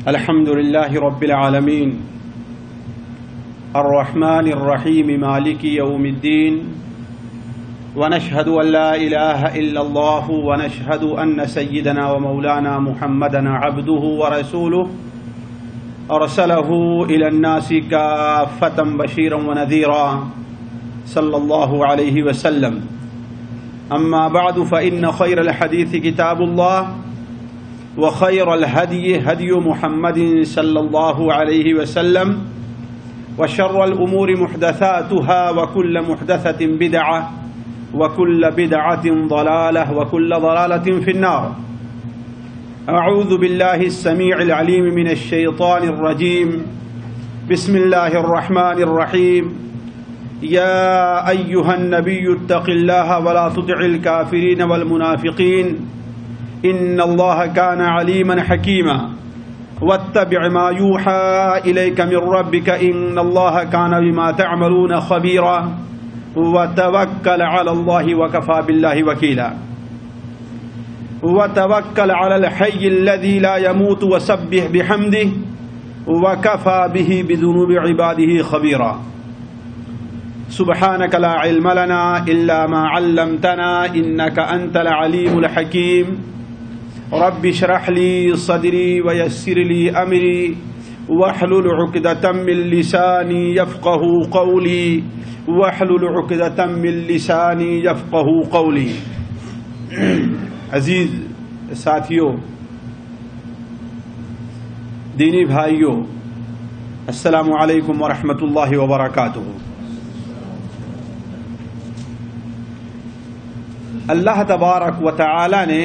الحمد لله رب العالمين الرحمن الرحيم مالك يوم الدين ونشهد أن لا إله إلا الله ونشهد أن سيدنا ومولانا محمدا عبده ورسوله أرسله إلى الناس كافة بشيرا ونذيرا صلى الله عليه وسلم. أما بعد فإن خير الحديث كتاب الله وخير الهدي هدي محمد صلى الله عليه وسلم وشر الأمور محدثاتها وكل محدثة بدعة وكل بدعة ضلالة وكل ضلالة في النار. أعوذ بالله السميع العليم من الشيطان الرجيم. بسم الله الرحمن الرحيم. يا أيها النبي اتق الله ولا تطع الكافرين والمنافقين إن الله كان عليما حكيما واتبع ما يوحى إليك من ربك إن الله كان بما تعملون خبيرا وتوكل على الله وكفى بالله وكيلا وتوكل على الحي الذي لا يموت وسبح بحمده وكفى به بذنوب عباده خبيرا. سبحانك لا علم لنا إلا ما علمتنا إنك أنت العليم الحكيم. رب اشرح لي صدري ويسر لي أمري واحلل عقدة من لساني يفقهوا قولي واحلل عقدة من لساني يفقهوا قولي. عزیز ساتھیوں، دینی بھائیوں، السلام علیکم ورحمۃ اللہ وبرکاتہ. اللہ تبارک و تعالی نے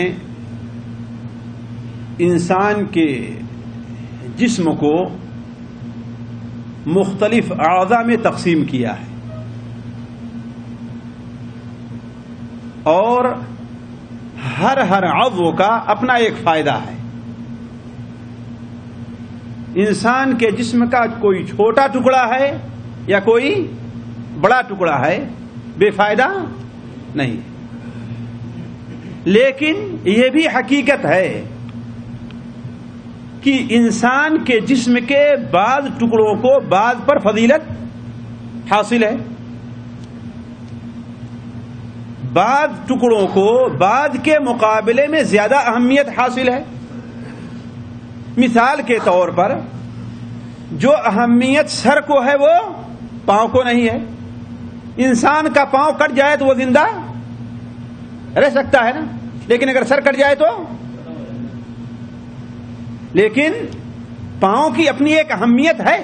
انسان کے جسم کو مختلف اعضاء میں تقسیم کیا ہے اور ہر عضو کا اپنا ایک فائدہ ہے. انسان کے جسم کا کوئی چھوٹا ٹکڑا ہے یا کوئی بڑا ٹکڑا ہے بے فائدہ نہیں، لیکن یہ بھی حقیقت ہے کہ انسان کے جسم کے بعض ٹکڑوں کو بعض پر فضیلت حاصل ہے، بعض ٹکڑوں کو بعض کے مقابلے میں زیادہ اہمیت حاصل ہے. مثال کے طور پر جو اہمیت سر کو ہے وہ پاؤں کو نہیں ہے. انسان کا پاؤں کٹ جائے تو وہ زندہ رہ سکتا ہے نا، لیکن اگر سر کٹ جائے تو، لیکن پاؤں کی اپنی ایک اہمیت ہے.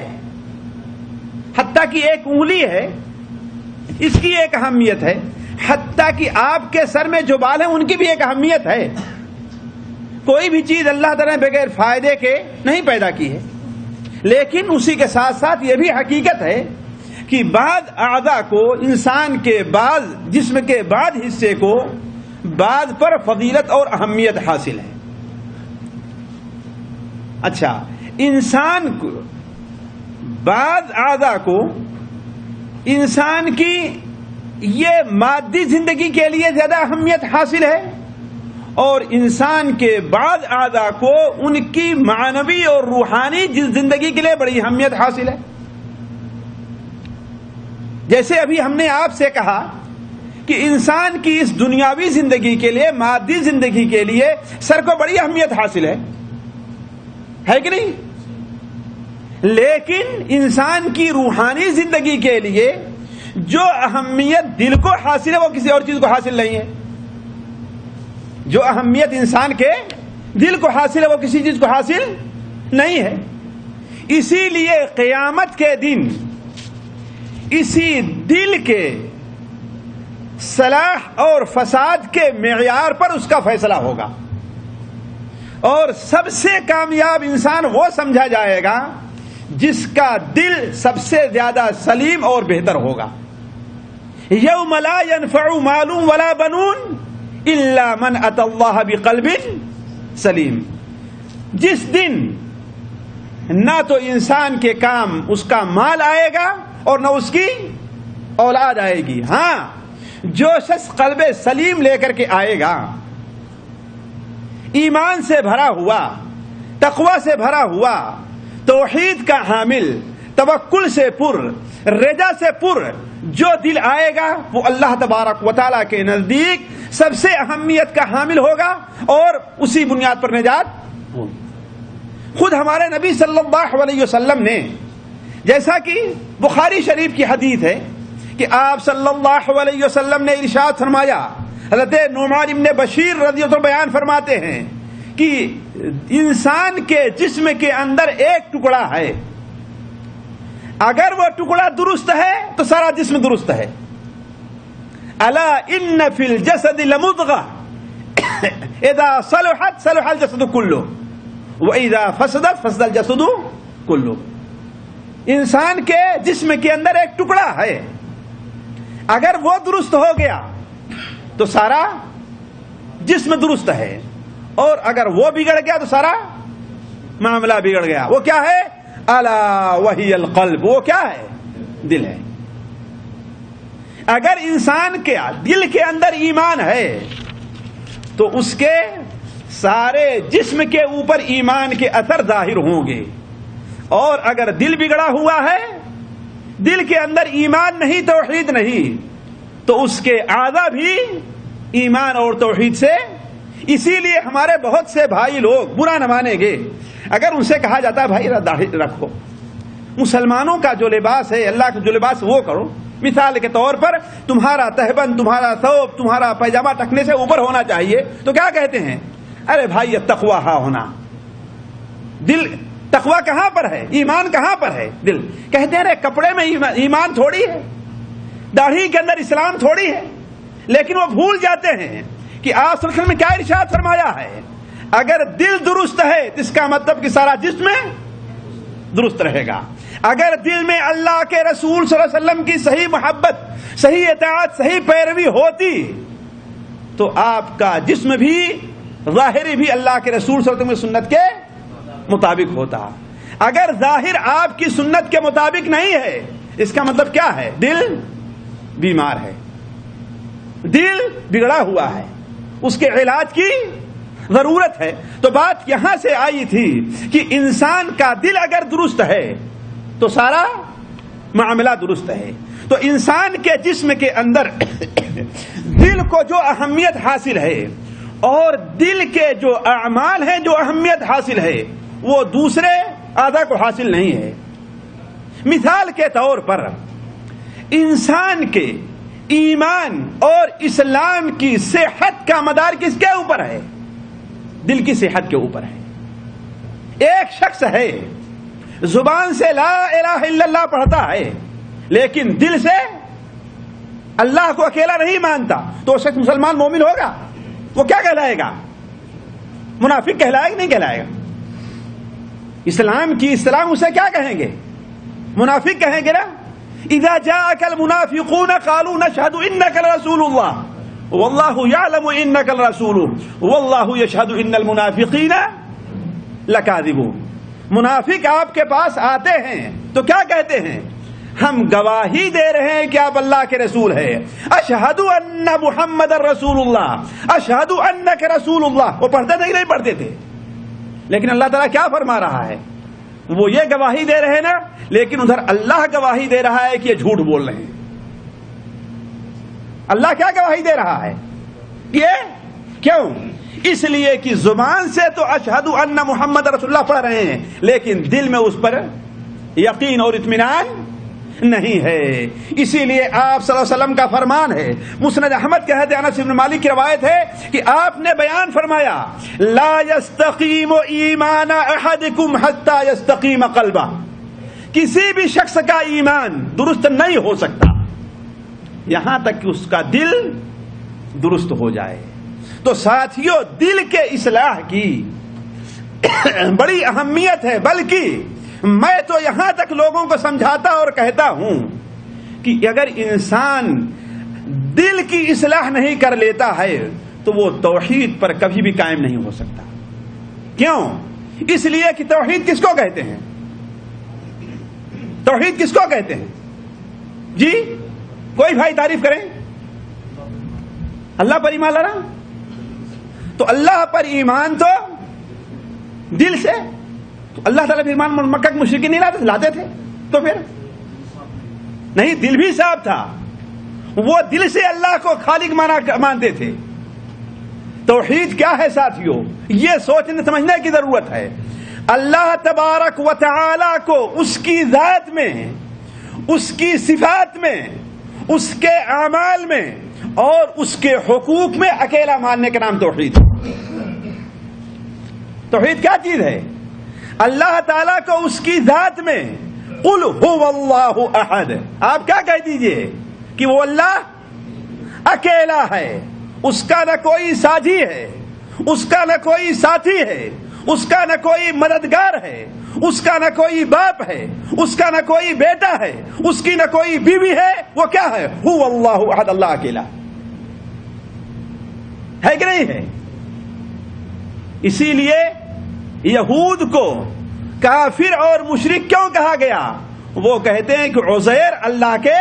حتیٰ کہ ایک انگلی ہے اس کی ایک اہمیت ہے، حتیٰ کہ آپ کے سر میں جو بال ہیں ان کی بھی ایک اہمیت ہے. کوئی بھی چیز اللہ تعالیٰ نے بغیر فائدے کے نہیں پیدا کی ہے، لیکن اسی کے ساتھ ساتھ یہ بھی حقیقت ہے کہ بعض اعضاء کو، انسان کے بعض جسم کے بعض حصے کو بعض پر فضیلت اور اہمیت حاصل ہے. اچھا، انسان کو بعض اعضاء کو انسان کی یہ مادی زندگی کے لیے زیادہ اہمیت حاصل ہے اور انسان کے بعض اعضاء کو ان کی معنوی اور روحانی زندگی کے لیے بڑی اہمیت حاصل ہے. جیسے ابھی ہم نے آپ سے کہا کہ انسان کی اس دنیاوی زندگی کے لیے، مادی زندگی کے لیے سر کو بڑی اہمیت حاصل ہے کہ نہیں؟ لیکن انسان کی روحانی زندگی کے لیے جو اہمیت دل کو حاصل ہے وہ کسی اور چیز کو حاصل نہیں ہے. جو اہمیت انسان کے دل کو حاصل ہے وہ کسی چیز کو حاصل نہیں ہے. اسی لیے قیامت کے دن اسی دل کے صلاح اور فساد کے معیار پر اس کا فیصلہ ہوگا، اور سب سے کامیاب انسان وہ سمجھا جائے گا جس کا دل سب سے زیادہ سلیم اور بہتر ہوگا. یوم لا ينفع مال ولا بنون الا من اتى الله بقلب سلیم. جس دن نہ تو انسان کے کام اس کا مال آئے گا اور نہ اس کی اولاد آئے گی. ہاں، جو شخص قلب سلیم لے کر کے آئے گا، ایمان سے بھرا ہوا، تقوی سے بھرا ہوا، توحید کا حامل، توکل سے پر، رجا سے پر جو دل آئے گا وہ اللہ تبارک و تعالیٰ کے نزدیک سب سے اہمیت کا حامل ہوگا اور اسی بنیاد پر نجات ہوگی۔ خود ہمارے نبی صلی اللہ علیہ وسلم نے، جیسا کہ بخاری شریف کی حدیث ہے کہ آپ صلی اللہ علیہ وسلم نے ارشاد فرمایا، حضرت نعمان بن بشیر رضی اللہ عنہ بیان فرماتے ہیں کہ انسان کے جسم کے اندر ایک ٹکڑا ہے، اگر وہ ٹکڑا درست ہے تو سارا جسم درست ہے۔ الا ان فی الجسد لمضغہ اذا صلحت صلح الجسد کلہ واذا فسدت فسد الجسد کلہ۔ انسان کے جسم کے اندر ایک ٹکڑا ہے، اگر وہ درست ہو گیا تو سارا جسم درست ہے، اور اگر وہ بگڑ گیا تو سارا معاملہ بگڑ گیا۔ وہ کیا ہے؟ الا وہی القلب، وہ کیا ہے؟ دل ہے۔ اگر انسان کے دل کے اندر ایمان ہے تو اس کے سارے جسم کے اوپر ایمان کے اثر ظاہر ہوں گے، اور اگر دل بگڑا ہوا ہے، دل کے اندر ایمان نہیں، توحید نہیں، تو اس کے اعضاء بھی ایمان اور توحید سے۔ اسی لیے ہمارے بہت سے بھائی لوگ برا نہ مانیں گے اگر ان سے کہا جاتا ہے بھائی داڑھی رکھو، مسلمانوں کا جو لباس ہے، اللہ کا جو لباس وہ کرو۔ مثال کے طور پر تمہارا تہبند، تمہارا ثوب، تمہارا پیجامہ ٹکنے سے اوپر ہونا چاہیے، تو کیا کہتے ہیں؟ ارے بھائی یہ تقویٰ ہاں ہونا، دل تقویٰ کہاں پر ہے؟ ایمان کہاں پر ہے؟ دل۔ کہتے ہیں ارے کپڑے میں ایمان تھوڑی ہے، داڑھی کے اندر اسلام تھوڑی ہے، لیکن وہ بھول جاتے ہیں کہ آپ صلی اللہ علیہ وسلم نے کیا ارشاد فرمایا ہے؟ اگر دل درست ہے تو اس کا مطلب کہ سارا جسم درست رہے گا۔ اگر دل میں اللہ کے رسول صلی اللہ علیہ وسلم کی صحیح محبت، صحیح اطاعت، صحیح پیروی ہوتی تو آپ کا جسم بھی، ظاہری بھی اللہ کے رسول صلی اللہ علیہ وسلم کی سنت کے مطابق ہوتا۔ اگر ظاہر آپ کی سنت کے مطابق نہیں ہے، اس کا مطلب کیا ہے؟ دل بیمار ہے، دل بگڑا ہوا ہے، اس کے علاج کی ضرورت ہے۔ تو بات یہاں سے آئی تھی کہ انسان کا دل اگر درست ہے تو سارا معاملہ درست ہے۔ تو انسان کے جسم کے اندر دل کو جو اہمیت حاصل ہے اور دل کے جو اعمال ہیں جو اہمیت حاصل ہے وہ دوسرے اعضاء کو حاصل نہیں ہے۔ مثال کے طور پر انسان کے ایمان اور اسلام کی صحت کا مدار کس کے اوپر ہے؟ دل کی صحت کے اوپر ہے۔ ایک شخص ہے زبان سے لا الہ الا اللہ پڑھتا ہے لیکن دل سے اللہ کو اکیلا نہیں مانتا، تو وہ شخص مسلمان مومن ہوگا؟ وہ کیا کہلائے گا؟ منافق کہلائے گا نہیں کہلائے گا؟ اسلام کی اسلام اسے کیا کہیں گے؟ منافق کہیں گے نا۔ اذا جاءك المنافقون قالوا نشهد انك لرسول الله والله يعلم انك لرسول والله يشهد ان المنافقين لكاذبون۔ منافق آپ کے پاس آتے ہیں تو کیا کہتے ہیں؟ ہم گواہی دے رہے ہیں کہ آپ اللہ کے رسول ہیں۔ اشہد ان محمد رسول اللہ، اشہد انک رسول اللہ۔ وہ پڑھتے تھے کہ نہیں پڑھتے تھے؟ لیکن اللہ تعالیٰ کیا فرما رہا ہے؟ وہ یہ گواہی دے رہے ہیں نا، لیکن ادھر اللہ گواہی دے رہا ہے کہ یہ جھوٹ بول رہے ہیں۔ اللہ کیا گواہی دے رہا ہے؟ یہ کیوں؟ اس لیے کہ زبان سے تو اشہد ان محمد رسول اللہ پڑھ رہے ہیں لیکن دل میں اس پر یقین اور اطمینان نہیں ہے۔ اسی لیے آپ صلی اللہ علیہ وسلم کا فرمان ہے، مسند احمد کہتے ہیں، انس بن مالک کی روایت ہے کہ آپ نے بیان فرمایا لا یستقیم ایمان احدکم حتی یستقیم قلبہ۔ کسی بھی شخص کا ایمان درست نہیں ہو سکتا یہاں تک کہ اس کا دل درست ہو جائے۔ تو ساتھیوں، دل کے اصلاح کی بڑی اہمیت ہے، بلکہ میں تو یہاں تک لوگوں کو سمجھاتا اور کہتا ہوں کہ اگر انسان دل کی اصلاح نہیں کر لیتا ہے تو وہ توحید پر کبھی بھی قائم نہیں ہو سکتا۔ کیوں؟ اس لیے کہ توحید کس کو کہتے ہیں؟ توحید کس کو کہتے ہیں؟ جی کوئی بھائی تعریف کریں۔ اللہ پر ایمان لانا، تو اللہ پر ایمان تو دل سے تو اللہ تعالیٰ پھر مکہ کے مشرکین نہیں لاتے تھے؟ تو پھر نہیں، دل بھی صاف تھا، وہ دل سے اللہ کو خالق مانتے تھے۔ توحید کیا ہے ساتھیوں؟ یہ سوچنے سمجھنے کی ضرورت ہے۔ اللہ تبارک و تعالی کو اس کی ذات میں، اس کی صفات میں، اس کے اعمال میں اور اس کے حقوق میں اکیلا ماننے کا نام توحید ہے۔ توحید کیا چیز ہے؟ اللہ تعالیٰ کو اس کی ذات میں قل هو اللہ احد، آپ کیا کہہ دیجئے کہ وہ اللہ اکیلا ہے، اس کا نہ کوئی ساجی ہے، اس کا نہ کوئی ساتھی ہے، اس کا نہ کوئی مددگار ہے، اس کا نہ کوئی باپ ہے، اس کا نہ کوئی بیٹا ہے، اس کی نہ کوئی بیوی ہے، وہ کیا ہے؟ هو اللہ احد، اللہ اکیلا ہے کہ نہیں ہے؟ اسی لیے یہود کو کافر اور مشرک کیوں کہا گیا؟ وہ کہتے ہیں کہ عزیر اللہ کے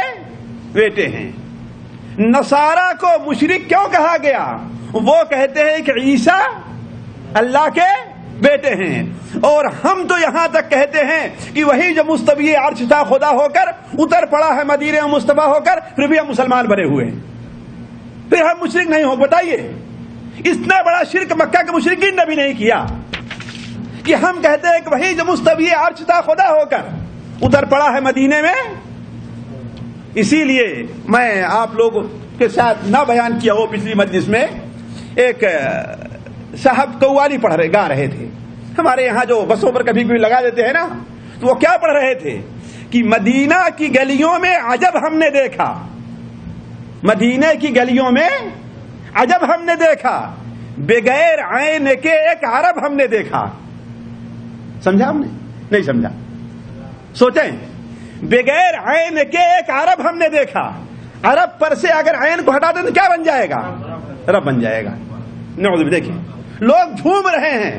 بیٹے ہیں۔ نصارہ کو مشرک کیوں کہا گیا؟ وہ کہتے ہیں کہ عیسیٰ اللہ کے بیٹے ہیں۔ اور ہم تو یہاں تک کہتے ہیں کہ وہی جو مستوی عرش تھا خدا ہو کر اتر پڑا ہے مدینے میں مصطفیٰ ہو کر، پھر بھی ہم مسلمان بنے ہوئے ہیں، پھر ہم مشرک نہیں ہو؟ بتائیے، اتنا بڑا شرک مکہ کے مشرکین نے بھی نہیں کیا کہ ہم کہتے ہیں کہ وہی جو مستوی عرش تھا خدا ہو کر ادھر پڑا ہے مدینے میں۔ اسی لیے میں آپ لوگوں کے ساتھ نہ بیان کیا ہو، پچھلی مجلس میں ایک صاحب قوالی گا رہے تھے، ہمارے یہاں جو بسوں پر کبھی کبھی لگا دیتے ہیں نا، تو وہ کیا پڑھ رہے تھے کہ مدینہ کی گلیوں میں عجب ہم نے دیکھا، مدینہ کی گلیوں میں عجب ہم نے دیکھا، بغیر عین کے ایک عرب ہم نے دیکھا۔ سمجھا ہم نے؟ نہیں سمجھا؟ سوچیں، بغیر عین کے ایک عرب ہم نے دیکھا۔ عرب پر سے اگر عین کو ہٹا دیں تو کیا بن جائے گا؟ رب بن جائے گا۔ نعوذ باللہ۔ دیکھیں لوگ جھوم رہے ہیں،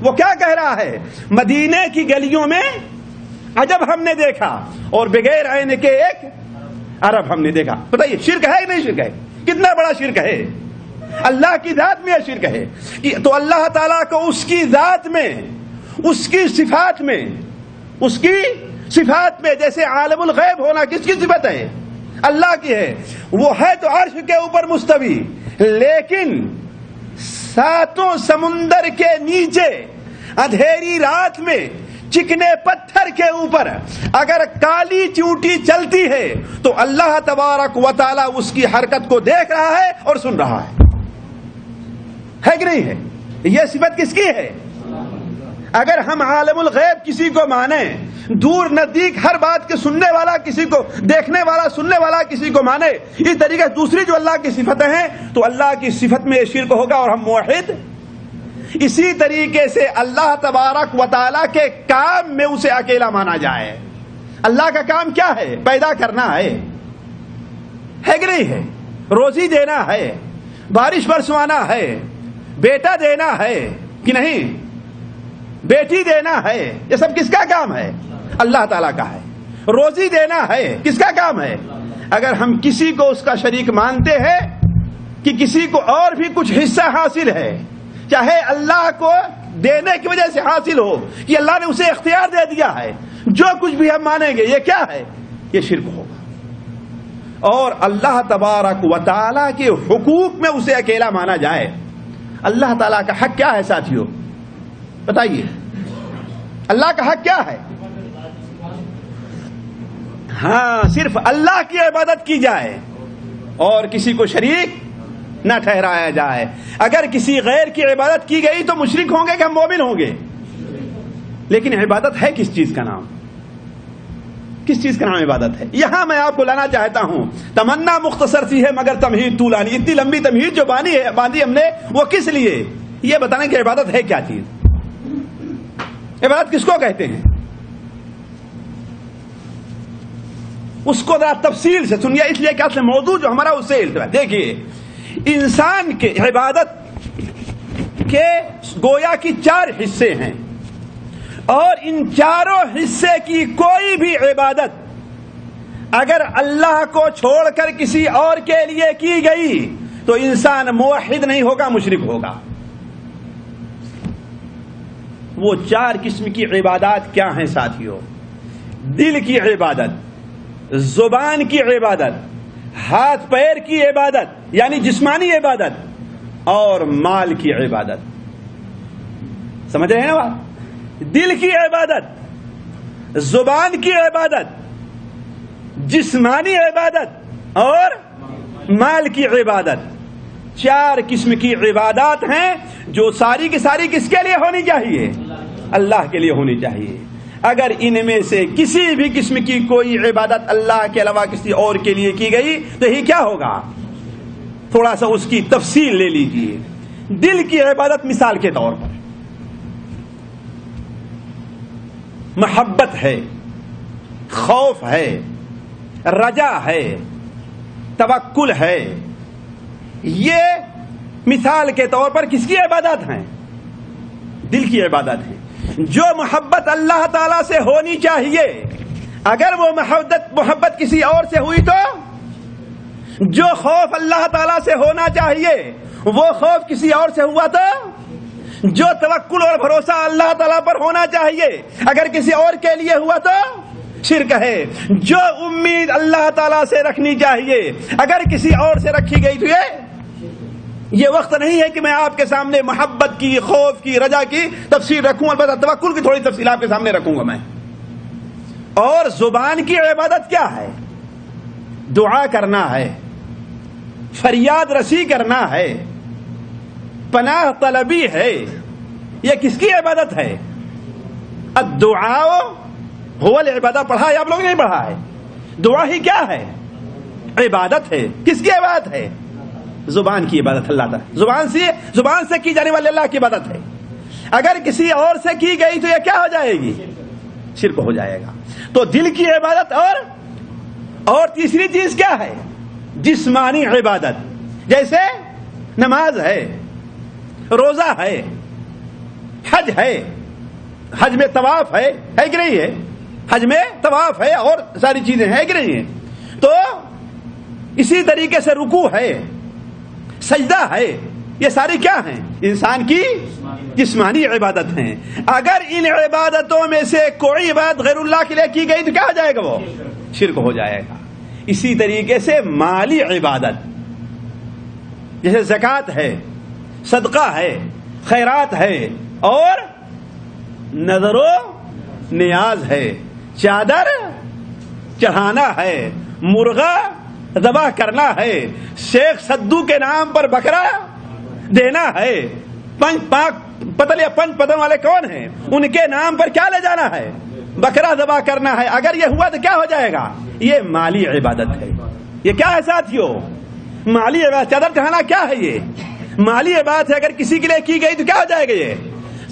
وہ کیا کہہ رہا ہے؟ مدینے کی گلیوں میں عجب ہم نے دیکھا اور بغیر عین کے ایک عرب ہم نے دیکھا۔ بتائیے شرک ہے کہ نہیں شرک ہے؟ کتنا بڑا شرک ہے؟ اللہ کی ذات میں شرک ہے۔ تو اللہ تعالیٰ کو اس کی ذات میں، اس کی صفات میں، اس کی صفات میں، جیسے عالم الغیب ہونا کس کی صفت ہے؟ اللہ کی ہے۔ وہ ہے تو عرش کے اوپر مستوی، لیکن ساتوں سمندر کے نیچے اندھیری رات میں چکنے پتھر کے اوپر اگر کالی چیونٹی چلتی ہے تو اللہ تبارک و تعالی اس کی حرکت کو دیکھ رہا ہے اور سن رہا ہے کہ نہیں ہے؟ یہ صفت کس کی ہے؟ اگر ہم عالم الغیب کسی کو مانیں، دور نزدیک ہر بات کے سننے والا کسی کو، دیکھنے والا سننے والا کسی کو مانے، اس طریقے دوسری جو اللہ کی صفتیں ہیں تو اللہ کی صفت میں شرک ہوگا اور ہم موحد۔ اسی طریقے سے اللہ تبارک و تعالیٰ کے کام میں اسے اکیلا مانا جائے۔ اللہ کا کام کیا ہے؟ پیدا کرنا ہے کہ نہیں ہے؟ روزی دینا ہے، بارش برسوانا ہے، بیٹا دینا ہے کہ نہیں، بیٹی دینا ہے، یہ سب کس کا کام ہے؟ اللہ تعالیٰ کا ہے۔ روزی دینا ہے، کس کا کام ہے؟ اگر ہم کسی کو اس کا شریک مانتے ہیں کہ کسی کو اور بھی کچھ حصہ حاصل ہے، چاہے اللہ کو دینے کی وجہ سے حاصل ہو کہ اللہ نے اسے اختیار دے دیا ہے، جو کچھ بھی ہم مانیں گے یہ کیا ہے؟ یہ شرک ہوگا۔ اور اللہ تبارک و تعالیٰ کے حقوق میں اسے اکیلا مانا جائے۔ اللہ تعالیٰ کا حق کیا ہے ساتھیوں؟ بتائیے، اللہ کا حق کیا ہے؟ ہاں، صرف اللہ کی عبادت کی جائے اور کسی کو شریک نہ ٹھہرایا جائے۔ اگر کسی غیر کی عبادت کی گئی تو مشرک ہوں گے کہ ہم مومن ہوں گے؟ لیکن عبادت ہے کس چیز کا نام؟ کس چیز کا نام عبادت ہے؟ یہاں میں آپ کو لانا چاہتا ہوں، تمنا مختصر سی ہے مگر تمہید طولانی۔ اتنی لمبی تمہید جو باندھی ہم نے، وہ کس لیے؟ یہ بتانے کہ عبادت ہے کیا چیز، عبادت کس کو کہتے ہیں، اس کو ذرا تفصیل سے سنیے، اس لیے کہ اصل موضوع جو ہمارا اس سے دیکھیے، انسان کے عبادت کے گویا کی 4 حصے ہیں، اور ان چاروں حصے کی کوئی بھی عبادت اگر اللہ کو چھوڑ کر کسی اور کے لیے کی گئی تو انسان موحد نہیں ہوگا، مشرک ہوگا۔ وہ 4 قسم کی عبادات کیا ہیں ساتھیوں؟ دل کی عبادت، زبان کی عبادت، ہاتھ پیر کی عبادت یعنی جسمانی عبادت، اور مال کی عبادت. سمجھ رہے ہیں نا بات؟ دل کی عبادت، زبان کی عبادت، جسمانی عبادت اور مال کی عبادت. 4 قسم کی عبادات ہیں جو ساری کی ساری کس کے لیے ہونی چاہیے؟ اللہ کے لیے ہونی چاہیے. اگر ان میں سے کسی بھی قسم کی کوئی عبادت اللہ کے علاوہ کسی اور کے لیے کی گئی تو یہ کیا ہوگا؟ تھوڑا سا اس کی تفصیل لے لیجئے. دل کی عبادت مثال کے طور پر محبت ہے، خوف ہے، رجا ہے، توکل ہے. یہ مثال کے طور پر کس کی عبادت ہیں؟ دل کی عبادت ہے. جو محبت اللہ تعالی سے ہونی چاہیے اگر وہ محبت کسی اور سے ہوئی تو، جو خوف اللہ تعالی سے ہونا چاہیے وہ خوف کسی اور سے ہوا تو، جو توکل اور بھروسہ اللہ تعالی پر ہونا چاہیے اگر کسی اور کے لیے ہوا تو شرک ہے. جو امید اللہ تعالی سے رکھنی چاہیے اگر کسی اور سے رکھی گئی تو یہ وقت نہیں ہے کہ میں آپ کے سامنے محبت کی، خوف کی، رجا کی تفصیل رکھوں. البتہ توکل کی تھوڑی تفصیل آپ کے سامنے رکھوں گا میں. اور زبان کی عبادت کیا ہے؟ دعا کرنا ہے، فریاد رسی کرنا ہے، پناہ طلبی ہے. یہ کس کی عبادت ہے؟ الدعاء هو العبادہ. پڑھا ہے آپ لوگ؟ نہیں پڑھا ہے؟ دعا ہی کیا ہے؟ عبادت ہے. کس کی عبادت ہے؟ زبان کی عبادت. اللہ تعالی زبان سے کی جانے والی اللہ کی عبادت ہے. اگر کسی اور سے کی گئی تو یہ کیا ہو جائے گی؟ شرک ہو جائے گا. تو دل کی عبادت اور تیسری چیز کیا ہے؟ جسمانی عبادت. جیسے نماز ہے، روزہ ہے، حج ہے. حج میں طواف ہے کہ نہیں ہے؟ حج میں طواف ہے اور ساری چیزیں ہیں کہ نہیں ہیں؟ تو اسی طریقے سے رکوع ہے، سجدہ ہے. یہ ساری کیا ہیں؟ انسان کی جسمانی عبادت ہیں. اگر ان عبادتوں میں سے کوئی عبادت غیر اللہ کے لیے کی گئی تو کیا ہو جائے گا؟ وہ شرک ہو جائے گا. اسی طریقے سے مالی عبادت جیسے زکوٰۃ ہے، صدقہ ہے، خیرات ہے اور نظر و نیاز ہے. چادر چڑھانا ہے، مرغا ذبح کرنا ہے، شیخ سدو کے نام پر بکرا دینا ہے. پنج پتن والے کون ہیں؟ ان کے نام پر کیا لے جانا ہے؟ بکرا ذبح کرنا ہے. اگر یہ ہوا تو کیا ہو جائے گا؟ یہ مالی عبادت ہے. یہ کیا ہے ساتھیوں؟ مالی عبادت. چادر چڑھانا کیا ہے؟ یہ مالی عبادت ہے. اگر کسی کے لیے کی گئی تو کیا ہو جائے گا؟ یہ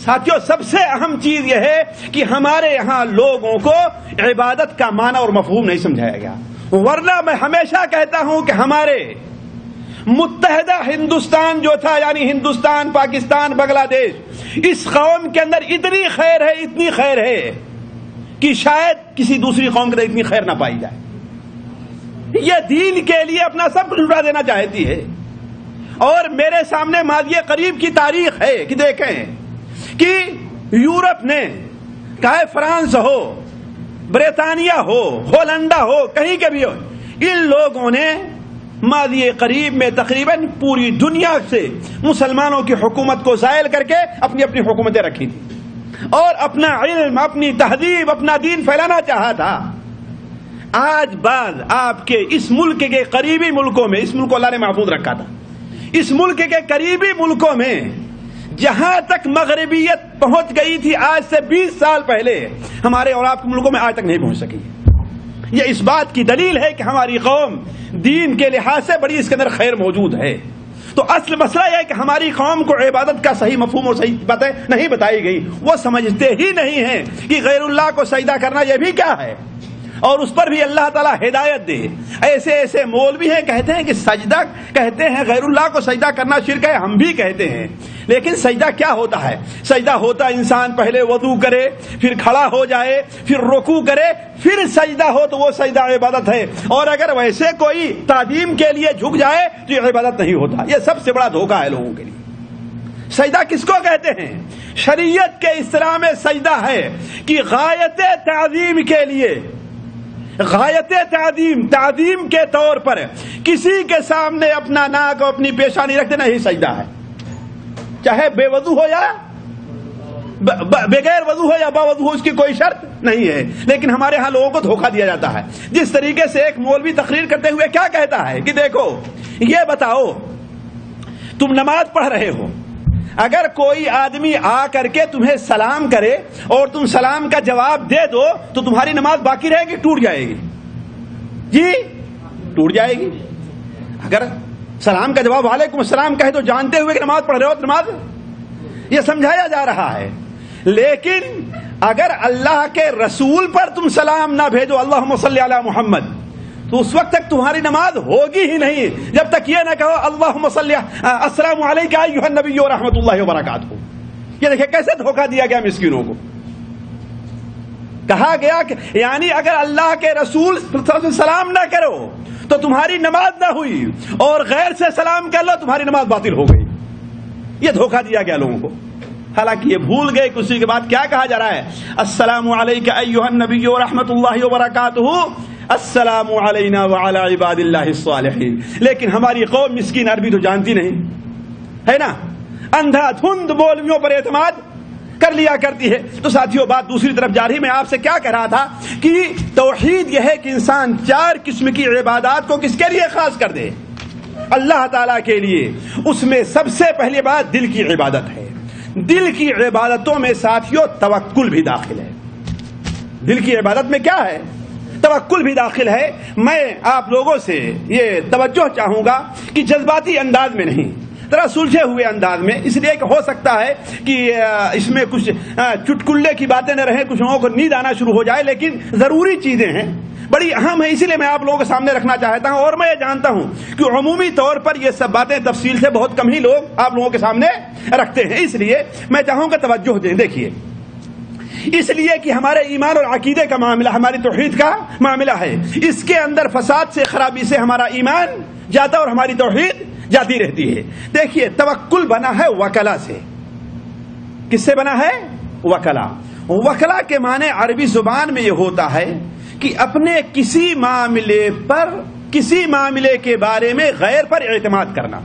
ساتھیوں سب سے اہم چیز یہ ہے کہ ہمارے یہاں لوگوں کو عبادت کا معنی اور مفہوم نہیں سمجھایا گیا. ورنہ میں ہمیشہ کہتا ہوں کہ ہمارے متحدہ ہندوستان جو تھا یعنی ہندوستان، پاکستان، بنگلہ دیش، اس قوم کے اندر اتنی خیر ہے، اتنی خیر ہے کہ شاید کسی دوسری قوم کے اندر اتنی خیر نہ پائی جائے. یہ دین کے لیے اپنا سب کچھ لٹا دینا چاہتی ہے. اور میرے سامنے ماضی قریب کی تاریخ ہے کہ دیکھیں کہ یورپ نے، چاہے فرانس ہو، برطانیہ ہو، ہولنڈا ہو، کہیں کے بھی ہو، ان لوگوں نے ماضی قریب میں تقریباً پوری دنیا سے مسلمانوں کی حکومت کو زائل کر کے اپنی اپنی حکومتیں رکھی تھی اور اپنا علم، اپنی تہذیب، اپنا دین پھیلانا چاہا تھا. آج بعد آپ کے اس ملک کے قریبی ملکوں میں، اس ملک کو اللہ نے محفوظ رکھا تھا، اس ملک کے قریبی ملکوں میں جہاں تک مغربیت پہنچ گئی تھی آج سے 20 سال پہلے، ہمارے اور آپ کے ملکوں میں آج تک نہیں پہنچ سکی. یہ اس بات کی دلیل ہے کہ ہماری قوم دین کے لحاظ سے بڑی اس کے اندر خیر موجود ہے. تو اصل مسئلہ یہ ہے کہ ہماری قوم کو عبادت کا صحیح مفہوم اور صحیح باتیں نہیں بتائی گئی. وہ سمجھتے ہی نہیں ہیں کہ غیر اللہ کو سجدہ کرنا یہ بھی کیا ہے اور اس پر بھی اللہ تعالیٰ ہدایت دے. ایسے ایسے مولوی ہیں کہتے ہیں کہ سجدہ کہتے ہیں غیر اللہ کو سجدہ کرنا شرک ہے. ہم بھی کہتے ہیں، لیکن سجدہ کیا ہوتا ہے؟ سجدہ ہوتا انسان پہلے وضو کرے، پھر کھڑا ہو جائے، پھر رکوع کرے، پھر سجدہ ہو تو وہ سجدہ عبادت ہے. اور اگر ویسے کوئی تعظیم کے لیے جھک جائے تو یہ عبادت نہیں ہوتا. یہ سب سے بڑا دھوکہ ہے لوگوں کے لیے. سجدہ کس کو کہتے ہیں؟ شریعت کے اصطلاح میں سجدہ ہے کہ غایت تعظیم کے لیے، غایت تعظیم کے طور پر کسی کے سامنے اپنا ناک اور اپنی پیشانی رکھ دینا، یہی سجدہ ہے، چاہے بے وضو ہو یا بغیر وضو ہو یا باوضو ہو، اس کی کوئی شرط نہیں ہے۔ لیکن ہمارے ہاں لوگوں کو دھوکہ دیا جاتا ہے، جس طریقے سے ایک مولوی تقریر کرتے ہوئے کیا کہتا ہے کہ دیکھو یہ بتاؤ تم نماز پڑھ رہے ہو، اگر کوئی آدمی آ کر کے تمہیں سلام کرے اور تم سلام کا جواب دے دو تو تمہاری نماز باقی رہے گی ٹوٹ جائے گی؟ جی ٹوٹ جائے گی۔ اگر سلام کا جواب وعلیکم السلام کہے تو جانتے ہوئے کہ نماز پڑھ رہے ہو تو نماز، یہ سمجھایا جا رہا ہے۔ لیکن اگر اللہ کے رسول پر تم سلام نہ بھیجو اللہم صلی علی محمد تو اس وقت تک تمہاری نماز ہوگی ہی نہیں جب تک یہ نہ کہو اللہم صلی السلام علیکہ ایھا النبی ورحمۃ اللہ وبرکاتہ۔ یہ دیکھیں کیسے دھوکہ دیا گیا مسکینوں کو۔ کہا گیا کہ یعنی اگر اللہ کے رسول سے سلام نہ کرو تو تمہاری نماز نہ ہوئی، اور غیر سے سلام کر لو تمہاری نماز باطل ہو گئی۔ یہ دھوکہ دیا گیا لوگوں کو، حالانکہ یہ بھول گئے کہ اسی کے بعد کیا کہا جا رہا ہے؟ السلام علیکہ ایھا النبی ورحمۃ اللہ وبرکاتہ، السلام علینا وعلی عباد اللہ الصالحین۔ لیکن ہماری قوم مسکین عربی تو جانتی نہیں ہے نا، اندھا دھند مولویوں پر اعتماد کر لیا کرتی ہے۔ تو ساتھیوں بات دوسری طرف جا رہی، میں آپ سے کیا کہہ رہا تھا کہ توحید یہ ہے کہ انسان 4 قسم کی عبادات کو کس کے لیے خاص کر دے؟ اللہ تعالیٰ کے لیے۔ اس میں سب سے پہلی بات دل کی عبادت ہے۔ دل کی عبادتوں میں ساتھیوں توکل بھی داخل ہے۔ دل کی عبادت میں کیا ہے؟ توکل بھی داخل ہے۔ میں آپ لوگوں سے یہ توجہ چاہوں گا کہ جذباتی انداز میں نہیں، ذرا سلجھے ہوئے انداز میں، اس لیے کہ ہو سکتا ہے کہ اس میں کچھ چٹکلے کی باتیں نہ رہیں، کچھ لوگوں کو نیند آنا شروع ہو جائے، لیکن ضروری چیزیں ہیں، بڑی اہم ہے، اسی لیے میں آپ لوگوں کے سامنے رکھنا چاہتا ہوں۔ اور میں یہ جانتا ہوں کہ عمومی طور پر یہ سب باتیں تفصیل سے بہت کم ہی لوگ آپ لوگوں کے سامنے رکھتے ہیں، اس لیے میں چاہوں گا توجہ دیں۔ دیکھیے، اس لیے کہ ہمارے ایمان اور عقیدے کا معاملہ، ہماری توحید کا معاملہ ہے، اس کے اندر فساد سے، خرابی سے ہمارا ایمان جاتا اور ہماری توحید جاتی رہتی ہے۔ دیکھیے، توکل بنا ہے وکلا سے۔ کس سے بنا ہے؟ وکلا۔ وکلا کے معنی عربی زبان میں یہ ہوتا ہے کہ اپنے کسی معاملے پر، کسی معاملے کے بارے میں غیر پر اعتماد کرنا۔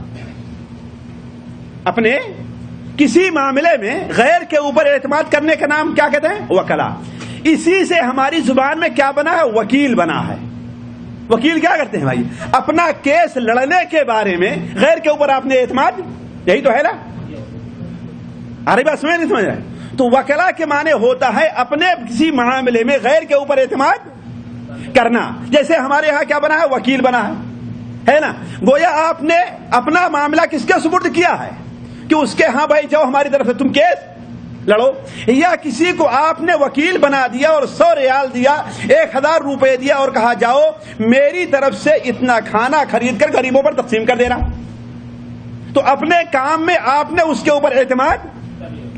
اپنے کسی معاملے میں غیر کے اوپر اعتماد کرنے کا نام کیا کہتے ہیں؟ وکلا۔ اسی سے ہماری زبان میں کیا بنا ہے؟ وکیل بنا ہے۔ وکیل کیا کرتے ہیں بھائی؟ اپنا کیس لڑنے کے بارے میں غیر کے اوپر آپ نے اعتماد، یہی تو ہے نا؟ ارے بات سمجھ نہیں سمجھ رہے؟ تو وکلا کے معنی ہوتا ہے اپنے کسی معاملے میں غیر کے اوپر اعتماد کرنا۔ جیسے ہمارے یہاں کیا بنا ہے؟ وکیل بنا ہے نا؟ گویا آپ نے اپنا معاملہ کس کے سپرد کیا ہے کہ اس کے ہاں بھائی جاؤ ہماری طرف سے تم کیس لڑو، یا کسی کو آپ نے وکیل بنا دیا اور 100 ریال دیا، 1000 روپے دیا اور کہا جاؤ میری طرف سے اتنا کھانا خرید کر غریبوں پر تقسیم کر دینا، تو اپنے کام میں آپ نے اس کے اوپر اعتماد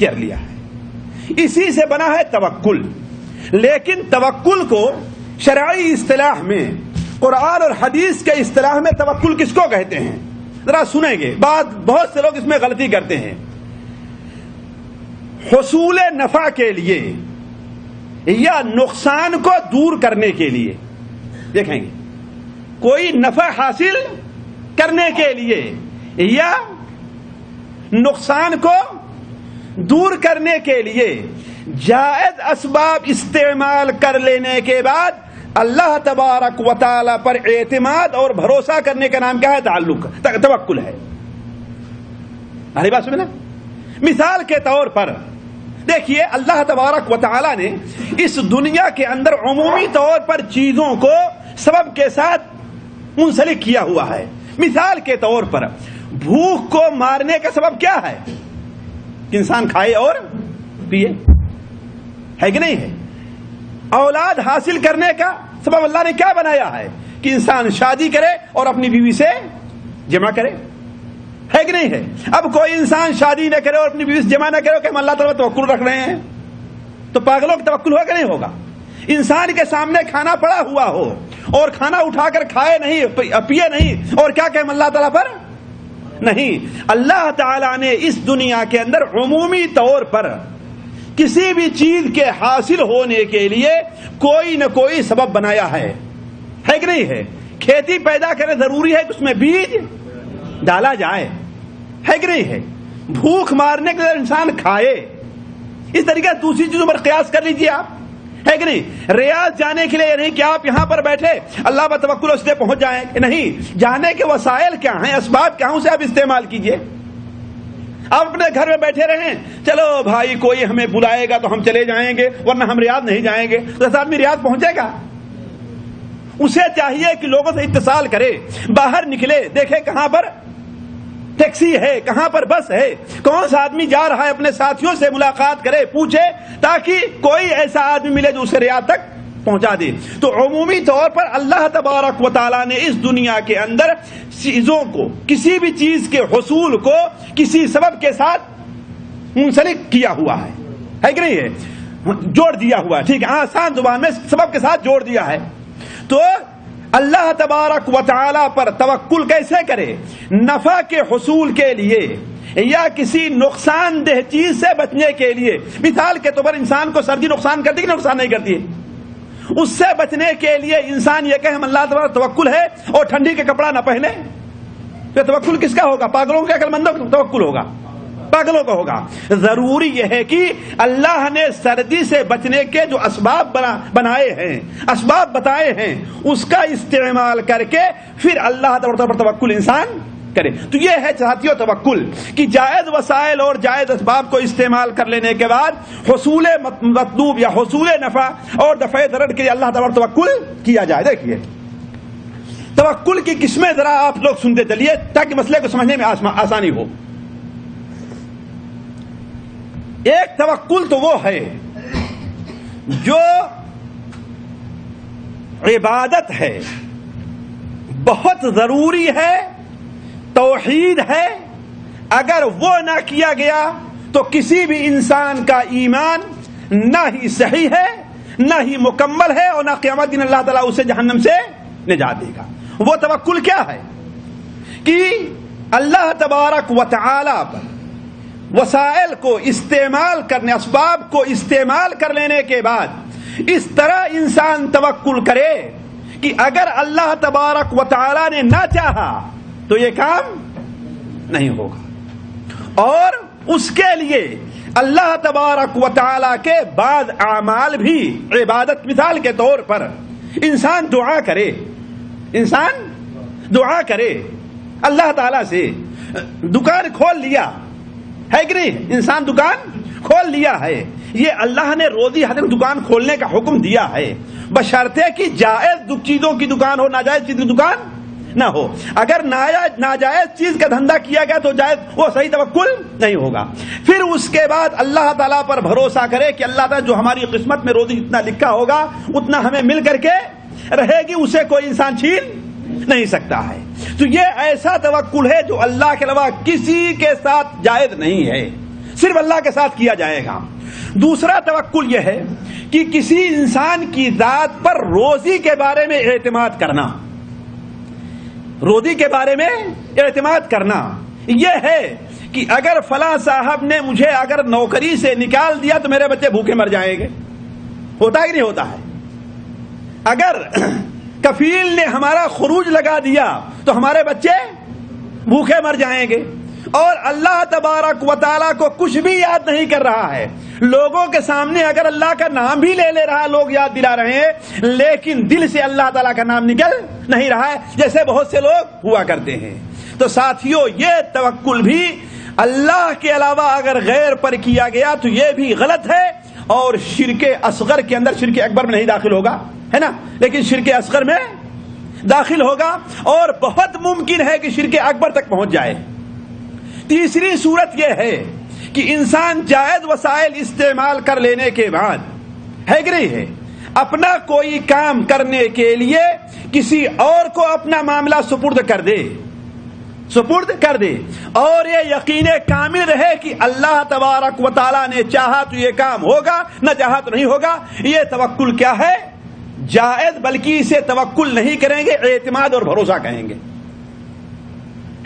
کر لیا ہے۔ اسی سے بنا ہے توکل۔ لیکن توکل کو شرعی اصطلاح میں، قرآن اور حدیث کے اصطلاح میں توکل کس کو کہتے ہیں؟ ذرا سنیں گے بات، بہت سے لوگ اس میں غلطی کرتے ہیں۔ حصول نفع کے لیے یا نقصان کو دور کرنے کے لیے، دیکھیں گے کوئی نفع حاصل کرنے کے لیے یا نقصان کو دور کرنے کے لیے جائز اسباب استعمال کر لینے کے بعد اللہ تبارک و تعالی پر اعتماد اور بھروسہ کرنے کا نام کیا ہے؟ تعلق، توکل ہے۔ ہماری بات سمجھنا؟ مثال کے طور پر دیکھیے، اللہ تبارک و تعالی نے اس دنیا کے اندر عمومی طور پر چیزوں کو سبب کے ساتھ منسلک کیا ہوا ہے۔ مثال کے طور پر بھوک کو مارنے کا سبب کیا ہے؟ کہ انسان کھائے اور پیے، ہے کہ نہیں ہے؟ اولاد حاصل کرنے کا سبب اللہ نے کیا بنایا ہے؟ کہ انسان شادی کرے اور اپنی بیوی سے جمع کرے، ہے کہ نہیں ہے؟ اب کوئی انسان شادی نہ کرے اور اپنی بیوی سے جمع نہ کرے کہ ہم اللہ تعالیٰ توکل رکھ رہے ہیں، تو پاگلوں کا توکل ہوگا کہ نہیں ہوگا؟ انسان کے سامنے کھانا پڑا ہوا ہو اور کھانا اٹھا کر کھائے نہیں، پیے نہیں، اور کیا کہ ہم اللہ تعالیٰ پر نہیں، اللہ تعالیٰ نے اس دنیا کے اندر عمومی طور پر کسی بھی چیز کے حاصل ہونے کے لیے کوئی نہ کوئی سبب بنایا ہے کہ نہیں ہے؟ کھیتی پیدا کرے ضروری ہے کہ اس میں بیج ڈالا جائے، ہے کہ نہیں ہے؟ بھوک مارنے کے لیے انسان کھائے، اس طریقے سے دوسری چیزوں پر قیاس کر لیجیے آپ، ہے کہ نہیں؟ ریاض جانے کے لیے نہیں کہ آپ یہاں پر بیٹھے اللہ بتوکل اس سے پہنچ جائیں، نہیں، جانے کے وسائل کیا ہیں، اسباب کیا ہیں، اسے آپ استعمال کیجئے۔ آپ اپنے گھر میں بیٹھے رہیں، چلو بھائی کوئی ہمیں بلائے گا تو ہم چلے جائیں گے ورنہ ہم ریاض نہیں جائیں گے، تو ایسا آدمی ریاض پہنچے گا؟ اسے چاہیے کہ لوگوں سے اتصال کرے، باہر نکلے، دیکھے کہاں پر ٹیکسی ہے، کہاں پر بس ہے، کون سا آدمی جا رہا ہے، اپنے ساتھیوں سے ملاقات کرے، پوچھے، تاکہ کوئی ایسا آدمی ملے جو اسے ریاض تک پہنچا دے۔ تو عمومی طور پر اللہ تبارک و تعالیٰ نے اس دنیا کے اندر چیزوں کو، کسی بھی چیز کے حصول کو کسی سبب کے ساتھ منسلک کیا ہوا ہے کہ نہیں ہے؟ جوڑ دیا ہوا ہے، ٹھیک ہے، آسان زبان میں سبب کے ساتھ جوڑ دیا ہے۔ تو اللہ تبارک و تعالیٰ پر توکل کیسے کرے؟ نفع کے حصول کے لیے یا کسی نقصان دہ چیز سے بچنے کے لیے۔ مثال کے طور پر انسان کو سردی نقصان کرتی ہے کہ نقصان نہیں کرتی ہے؟ اس سے بچنے کے لیے انسان یہ کہ ہم اللہ تبارک توکل ہے اور ٹھنڈی کے کپڑا نہ پہنے، تو توکل کس کا ہوگا؟ پاگلوں کے، عقل مندوں کا توکل ہوگا، پاگلوں کا ہوگا۔ ضروری یہ ہے کہ اللہ نے سردی سے بچنے کے جو اسباب بنائے ہیں، اسباب بتائے ہیں، اس کا استعمال کر کے پھر اللہ تعالیٰ پر توکل انسان کرے۔ تو یہ ہے ساتھیو توکل کہ جائز وسائل اور جائز اسباب کو استعمال کر لینے کے بعد حصول مطلوب یا حصول نفع اور دفع ضرر کے لیے اللہ تعالیٰ پر توکل کیا جائے۔ دیکھیے توکل کی قسمیں ذرا آپ لوگ سنتے چلیے تاکہ مسئلے کو سمجھنے میں آسانی ہو۔ ایک توکل تو وہ ہے جو عبادت ہے، بہت ضروری ہے، توحید ہے، اگر وہ نہ کیا گیا تو کسی بھی انسان کا ایمان نہ ہی صحیح ہے، نہ ہی مکمل ہے، اور نہ قیامت دن اللہ تعالیٰ اسے جہنم سے نجات دے گا۔ وہ توکل کیا ہے کہ اللہ تبارک و تعالی پر وسائل کو استعمال کرنے، اسباب کو استعمال کر لینے کے بعد اس طرح انسان توکل کرے کہ اگر اللہ تبارک و تعالی نے نہ چاہا تو یہ کام نہیں ہوگا، اور اس کے لیے اللہ تبارک و تعالی کے بعض اعمال بھی عبادت۔ مثال کے طور پر انسان دعا کرے اللہ تعالی سے، دکان کھول لیا ہے کہ نہیں؟ انسان دکان کھول لیا ہے، یہ اللہ نے روزی حاصل دکان کھولنے کا حکم دیا ہے، بشرطے کہ جائز چیزوں کی دکان ہو، ناجائز چیز کی دکان نہ ہو۔ اگر ناجائز چیز کا دھندا کیا گیا تو جائز وہ صحیح توکل نہیں ہوگا۔ پھر اس کے بعد اللہ تعالیٰ پر بھروسہ کرے کہ اللہ تعالیٰ جو ہماری قسمت میں روزی اتنا لکھا ہوگا اتنا ہمیں مل کر کے رہے گی، اسے کوئی انسان چھین نہیں سکتا ہے۔ تو یہ ایسا توکل ہے جو اللہ کے علاوہ کسی کے ساتھ جائز نہیں ہے، صرف اللہ کے ساتھ کیا جائے گا۔ دوسرا توکل یہ ہے کہ کسی انسان کی ذات پر روزی کے بارے میں اعتماد کرنا، روزی کے بارے میں اعتماد کرنا یہ ہے کہ اگر فلاں صاحب نے مجھے اگر نوکری سے نکال دیا تو میرے بچے بھوکے مر جائیں گے، ہوتا ہی نہیں ہوتا ہے۔ اگر کفیل نے ہمارا خروج لگا دیا تو ہمارے بچے بھوکے مر جائیں گے، اور اللہ تبارک و تعالیٰ کو کچھ بھی یاد نہیں کر رہا ہے، لوگوں کے سامنے اگر اللہ کا نام بھی لے رہا ہے، لوگ یاد دلا رہے ہیں، لیکن دل سے اللہ تعالیٰ کا نام نکل نہیں رہا ہے، جیسے بہت سے لوگ ہوا کرتے ہیں۔ تو ساتھیو یہ توکل بھی اللہ کے علاوہ اگر غیر پر کیا گیا تو یہ بھی غلط ہے، اور شرک اصغر کے اندر، شرک اکبر میں نہیں داخل ہوگا، ہے نا، لیکن شرک اصغر میں داخل ہوگا، اور بہت ممکن ہے کہ شرک اکبر تک پہنچ جائے۔ تیسری صورت یہ ہے کہ انسان جائز وسائل استعمال کر لینے کے بعد ہے کہ نہیں ہے، اپنا کوئی کام کرنے کے لیے کسی اور کو اپنا معاملہ سپرد کر دے، اور یہ یقین کامل رہے کہ اللہ تبارک و تعالیٰ نے چاہا تو یہ کام ہوگا، نہ چاہا تو نہیں ہوگا۔ یہ توکل کیا ہے؟ جائز، بلکہ اسے توکل نہیں کریں گے، اعتماد اور بھروسہ کہیں گے۔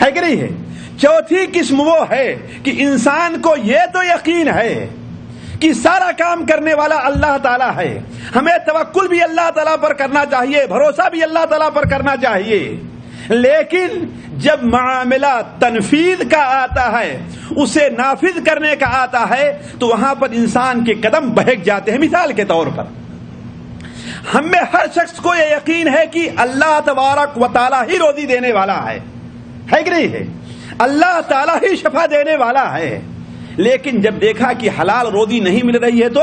ہے کہ نہیں ہے؟ چوتھی قسم وہ ہے کہ انسان کو یہ تو یقین ہے کہ سارا کام کرنے والا اللہ تعالیٰ ہے، ہمیں توکل بھی اللہ تعالیٰ پر کرنا چاہیے، بھروسہ بھی اللہ تعالیٰ پر کرنا چاہیے، لیکن جب معاملہ تنفیذ کا آتا ہے، اسے نافذ کرنے کا آتا ہے، تو وہاں پر انسان کے قدم بہک جاتے ہیں۔ مثال کے طور پر ہم میں ہر شخص کو یہ یقین ہے کہ اللہ تبارک و تعالیٰ ہی روزی دینے والا ہے کہ نہیں ہے؟ اللہ تعالیٰ ہی شفا دینے والا ہے، لیکن جب دیکھا کہ حلال روزی نہیں مل رہی ہے تو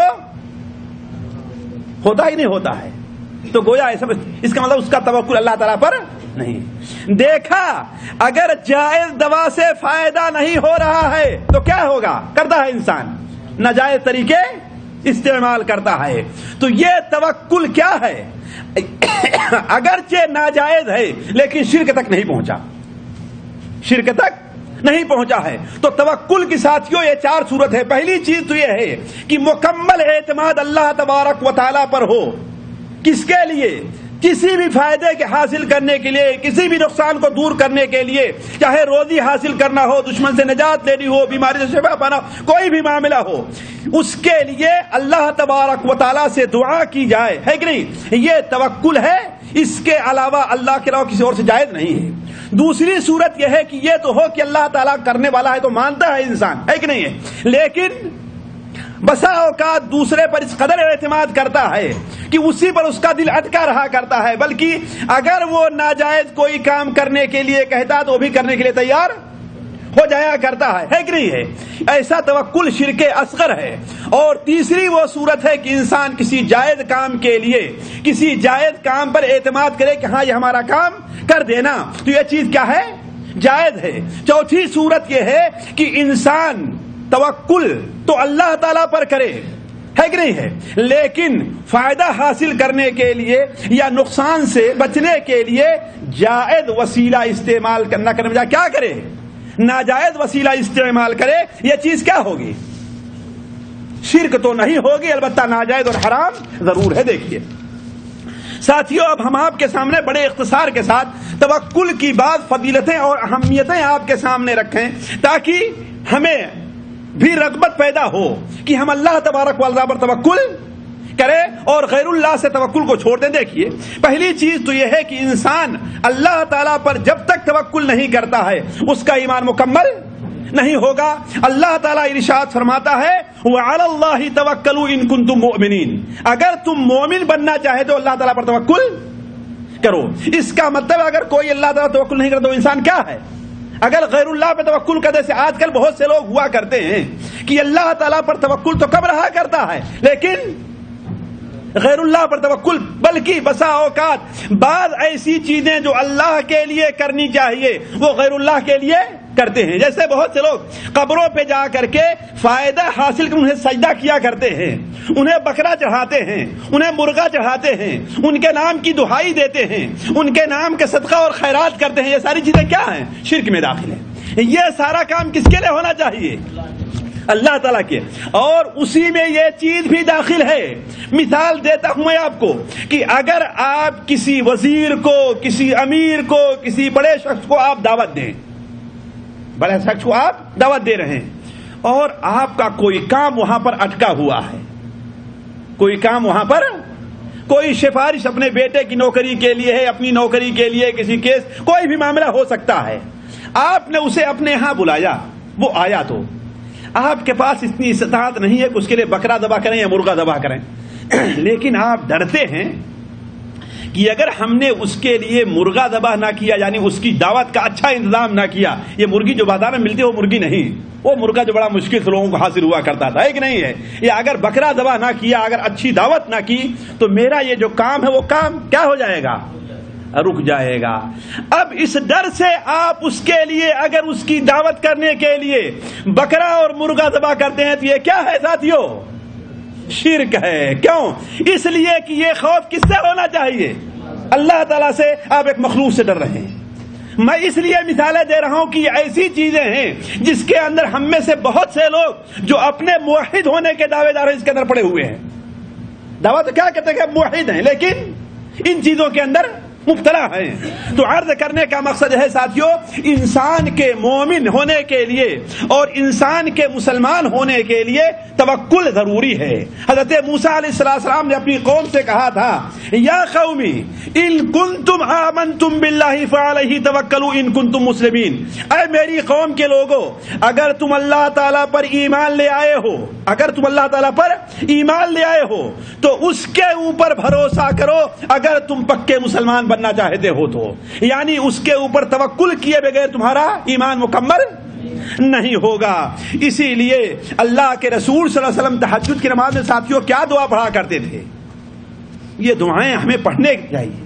ہوتا ہی نہیں ہوتا ہے، تو گویا ایسا اس کا مطلب اس کا توکل اللہ تعالیٰ پر نہیں۔ دیکھا اگر جائز دوا سے فائدہ نہیں ہو رہا ہے تو کیا ہوگا؟ کرتا ہے انسان ناجائز طریقے استعمال کرتا ہے، تو یہ توکل کیا ہے؟ اگرچہ ناجائز ہے لیکن شرک تک نہیں پہنچا، شرک تک نہیں پہنچا ہے۔ تو توکل کی ساتھیوں یہ چار صورت ہے۔ پہلی چیز تو یہ ہے کہ مکمل اعتماد اللہ تبارک و تعالیٰ پر ہو، کس کے لیے؟ کسی بھی فائدے کے حاصل کرنے کے لیے، کسی بھی نقصان کو دور کرنے کے لیے، چاہے روزی حاصل کرنا ہو، دشمن سے نجات لینی ہو، بیماری سے شفا پانا، کوئی بھی معاملہ ہو، اس کے لیے اللہ تبارک و تعالیٰ سے دعا کی جائے، ہے کہ نہیں؟ یہ توکل ہے، اس کے علاوہ اللہ کے علاوہ کسی اور سے جائز نہیں ہے۔ دوسری صورت یہ ہے کہ یہ تو ہو کہ اللہ تعالیٰ کرنے والا ہے تو مانتا ہے انسان، ہے کہ نہیں ہے؟ لیکن بسا اوقات دوسرے پر اس قدر اعتماد کرتا ہے کہ اسی پر اس کا دل اٹکا رہا کرتا ہے، بلکہ اگر وہ ناجائز کوئی کام کرنے کے لیے کہتا تو وہ بھی کرنے کے لیے تیار ہو جایا کرتا ہے کہ نہیں ہے؟ ایسا توکل شرک اصغر ہے۔ اور تیسری وہ صورت ہے کہ انسان کسی جائز کام کے لیے، کسی جائز کام پر اعتماد کرے کہ ہاں یہ ہمارا کام کر دینا، تو یہ چیز کیا ہے؟ جائز ہے۔ چوتھی صورت یہ ہے کہ انسان توکل تو اللہ تعالیٰ پر کرے، ہے کہ نہیں ہے، لیکن فائدہ حاصل کرنے کے لیے یا نقصان سے بچنے کے لیے جائز وسیلہ استعمال کرنا کرنے بجائے کیا کرے؟ ناجائز وسیلہ استعمال کرے۔ یہ چیز کیا ہوگی؟ شرک تو نہیں ہوگی، البتہ ناجائز اور حرام ضرور ہے۔ دیکھیے ساتھیوں، اب ہم آپ کے سامنے بڑے اختصار کے ساتھ توکل کی بعض فضیلتیں اور اہمیتیں آپ کے سامنے رکھیں تاکہ ہمیں بھی رغبت پیدا ہو کہ ہم اللہ تبارک و تعالیٰ پر توکل کرے اور غیر اللہ سے توکل کو چھوڑ دیں۔ دیکھیے پہلی چیز تو یہ ہے کہ انسان اللہ تعالیٰ پر جب تک توکل نہیں کرتا ہے اس کا ایمان مکمل نہیں ہوگا۔ اللہ تعالیٰ ارشاد فرماتا ہے وَعَلَى اللَّهِ تَوَكَّلُوا إِن كُنتُم مُؤْمِنِينَ، اگر تم مومن بننا چاہے تو اللہ تعالیٰ پر توکل کرو۔ اس کا مطلب اگر کوئی اللہ تعالیٰ توکل نہیں کرتا تو انسان کیا ہے؟ اگر غیر اللہ پہ توکل کرنے سے آج کل بہت سے لوگ ہوا کرتے ہیں کہ اللہ تعالیٰ پر توکل تو کب رہا کرتا ہے لیکن غیر اللہ پر توکل، بلکہ بسا اوقات بعض ایسی چیزیں جو اللہ کے لیے کرنی چاہیے وہ غیر اللہ کے لیے کرتے ہیں۔ جیسے بہت سے لوگ قبروں پہ جا کر کے فائدہ حاصل کر انہیں سجدہ کیا کرتے ہیں، انہیں بکرا چڑھاتے ہیں، انہیں مرغا چڑھاتے ہیں، ان کے نام کی دہائی دیتے ہیں، ان کے نام کے صدقہ اور خیرات کرتے ہیں۔ یہ ساری چیزیں کیا ہیں؟ شرک میں داخل ہیں۔ یہ سارا کام کس کے لیے ہونا چاہیے؟ اللہ تعالیٰ کے، اور اسی میں یہ چیز بھی داخل ہے۔ مثال دیتا ہوں میں آپ کو کہ اگر آپ کسی وزیر کو، کسی امیر کو، کسی بڑے شخص کو آپ دعوت دیں، بڑے شخص کو آپ دعوت دے رہے ہیں اور آپ کا کوئی کام وہاں پر اٹکا ہوا ہے، کوئی کام وہاں پر، کوئی سفارش اپنے بیٹے کی نوکری کے لیے ہے، اپنی نوکری کے لیے، کسی کیس، کوئی بھی معاملہ ہو سکتا ہے، آپ نے اسے اپنے یہاں بلایا، وہ آیا تو آپ کے پاس اتنی استطاعت نہیں ہے کہ اس کے لیے بکرا ذبح کریں یا مرغا ذبح کریں، لیکن آپ ڈرتے ہیں کہ اگر ہم نے اس کے لیے مرغا ذبح نہ کیا، یعنی اس کی دعوت کا اچھا انتظام نہ کیا، یہ مرغی جو بازار میں ملتی ہے وہ مرغی نہیں، وہ مرغا جو بڑا مشکل سے لوگوں کو حاصل ہوا کرتا تھا، ایک نہیں ہے، یا اگر بکرا ذبح نہ کیا، اگر اچھی دعوت نہ کی تو میرا یہ جو کام ہے وہ کام کیا ہو جائے گا؟ رک جائے گا۔ اب اس ڈر سے آپ اس کے لیے اگر اس کی دعوت کرنے کے لیے بکرا اور مرغا ذبح کرتے ہیں تو یہ کیا ہے ساتھیوں؟ شرک ہے۔ کیوں؟ اس لیے کہ یہ خوف کس سے ہونا چاہیے؟ اللہ تعالیٰ سے۔ آپ ایک مخلوق سے ڈر رہے ہیں۔ میں اس لیے مثالیں دے رہا ہوں کہ یہ ایسی چیزیں ہیں جس کے اندر ہم میں سے بہت سے لوگ جو اپنے موحد ہونے کے دعوے دار ہیں اس کے اندر پڑے ہوئے ہیں۔ دعویٰ تو کیا کہتے ہیں کہ موحد ہیں، لیکن ان چیزوں کے اندر مبتلا ہیں. تو عرض کرنے کا مقصد ہے ساتھیوں، انسان کے مومن ہونے کے لیے اور انسان کے مسلمان ہونے کے لیے توکل ضروری ہے. حضرت موسیٰ علیہ السلام نے اپنی قوم سے کہا تھا، یا قومی ان کنتم آمنتم باللہ فعلیہ توکلوا ان کنتم مسلمین. اے میری قوم کے لوگوں، اگر تم اللہ تعالیٰ پر ایمان لے آئے ہو، اگر تم اللہ تعالیٰ پر ایمان لے آئے ہو تو اس کے اوپر بھروسہ کرو اگر تم پکے مسلمان بننا چاہتے ہو تو. یعنی اس کے اوپر توکل کیے بغیر تمہارا ایمان مکمل نہیں ہوگا. اسی لیے اللہ کے رسول صلی اللہ علیہ وسلم تہجد کی نماز میں ساتھیوں کیا دعا پڑھا کرتے تھے؟ یہ دعائیں ہمیں پڑھنے چاہیے.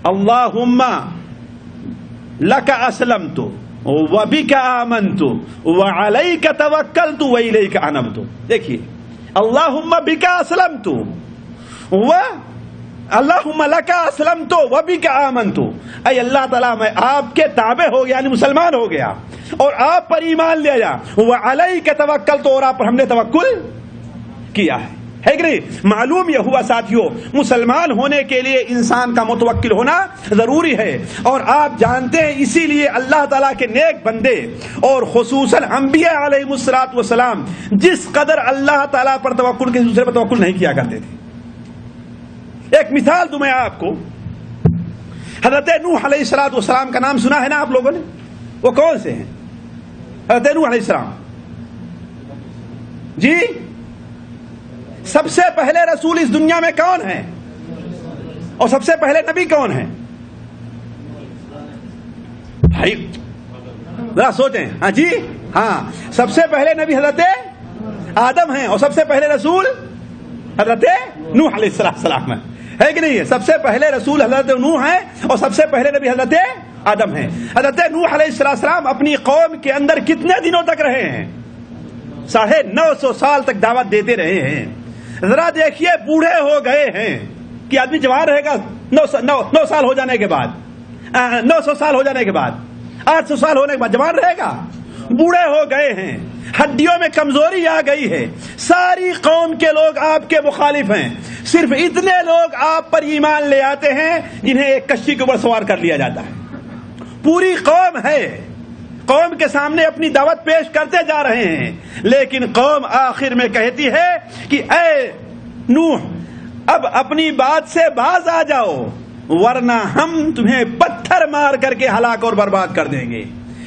اللہم لک اسلمت وبک آمنت وعلیک توکلت والیک انبت. دیکھیے، اللہم بک اسلمت اللہم لک اسلمت وبک آمنت. اے اللہ تعالیٰ میں آپ کے تابع ہو گیا، یعنی مسلمان ہو گیا اور آپ پر ایمان لے آیا. وعلیک توکلت، اور آپ پر ہم نے توکل کیا ہے کہ نہیں؟ معلوم یہ ہوا ساتھیوں، مسلمان ہونے کے لیے انسان کا متوکل ہونا ضروری ہے. اور آپ جانتے ہیں اسی لیے اللہ تعالیٰ کے نیک بندے اور خصوصاً انبیاء علیہ الصلوۃ والسلام جس قدر اللہ تعالیٰ پر توکل کے دوسرے پر توکل نہیں کیا کرتے تھے. ایک مثال دوں میں آپ کو. حضرت نوح علیہ الصلوۃ والسلام کا نام سنا ہے نا آپ لوگوں نے؟ وہ کون سے ہیں؟ حضرت نوح علیہ السلام. جی، سب سے پہلے رسول اس دنیا میں کون ہے؟ اور سب سے پہلے نبی کون ہے؟ بھائی ذرا سوچیں. ہاں جی، ہاں، سب سے پہلے نبی حضرت آدم ہیں اور سب سے پہلے رسول حضرت نوح علیہ السلام ہے کہ نہیں ہے؟ سب سے پہلے رسول حضرت نوح ہیں اور سب سے پہلے نبی حضرت آدم ہیں. حضرت نوح علیہ السلام اپنی قوم کے اندر کتنے دنوں تک رہے ہیں؟ 950 سال تک دعوت دیتے رہے ہیں. ذرا دیکھیے، بوڑھے ہو گئے ہیں کہ آدمی جوان رہے گا 900 سال ہو جانے کے بعد، 900 سال ہو جانے کے بعد، 800 سال ہونے کے بعد جوان رہے گا؟ بوڑھے ہو گئے ہیں، ہڈیوں میں کمزوری آ گئی ہے. ساری قوم کے لوگ آپ کے مخالف ہیں. صرف اتنے لوگ آپ پر ایمان لے آتے ہیں جنہیں ایک کشتی کے اوپر سوار کر لیا جاتا ہے. پوری قوم ہے، قوم کے سامنے اپنی دعوت پیش کرتے جا رہے ہیں، لیکن قوم آخر میں کہتی ہے کہ اے نوح، اب اپنی بات سے باز آ جاؤ ورنہ ہم تمہیں پتھر مار کر کے ہلاک اور برباد کر دیں گے.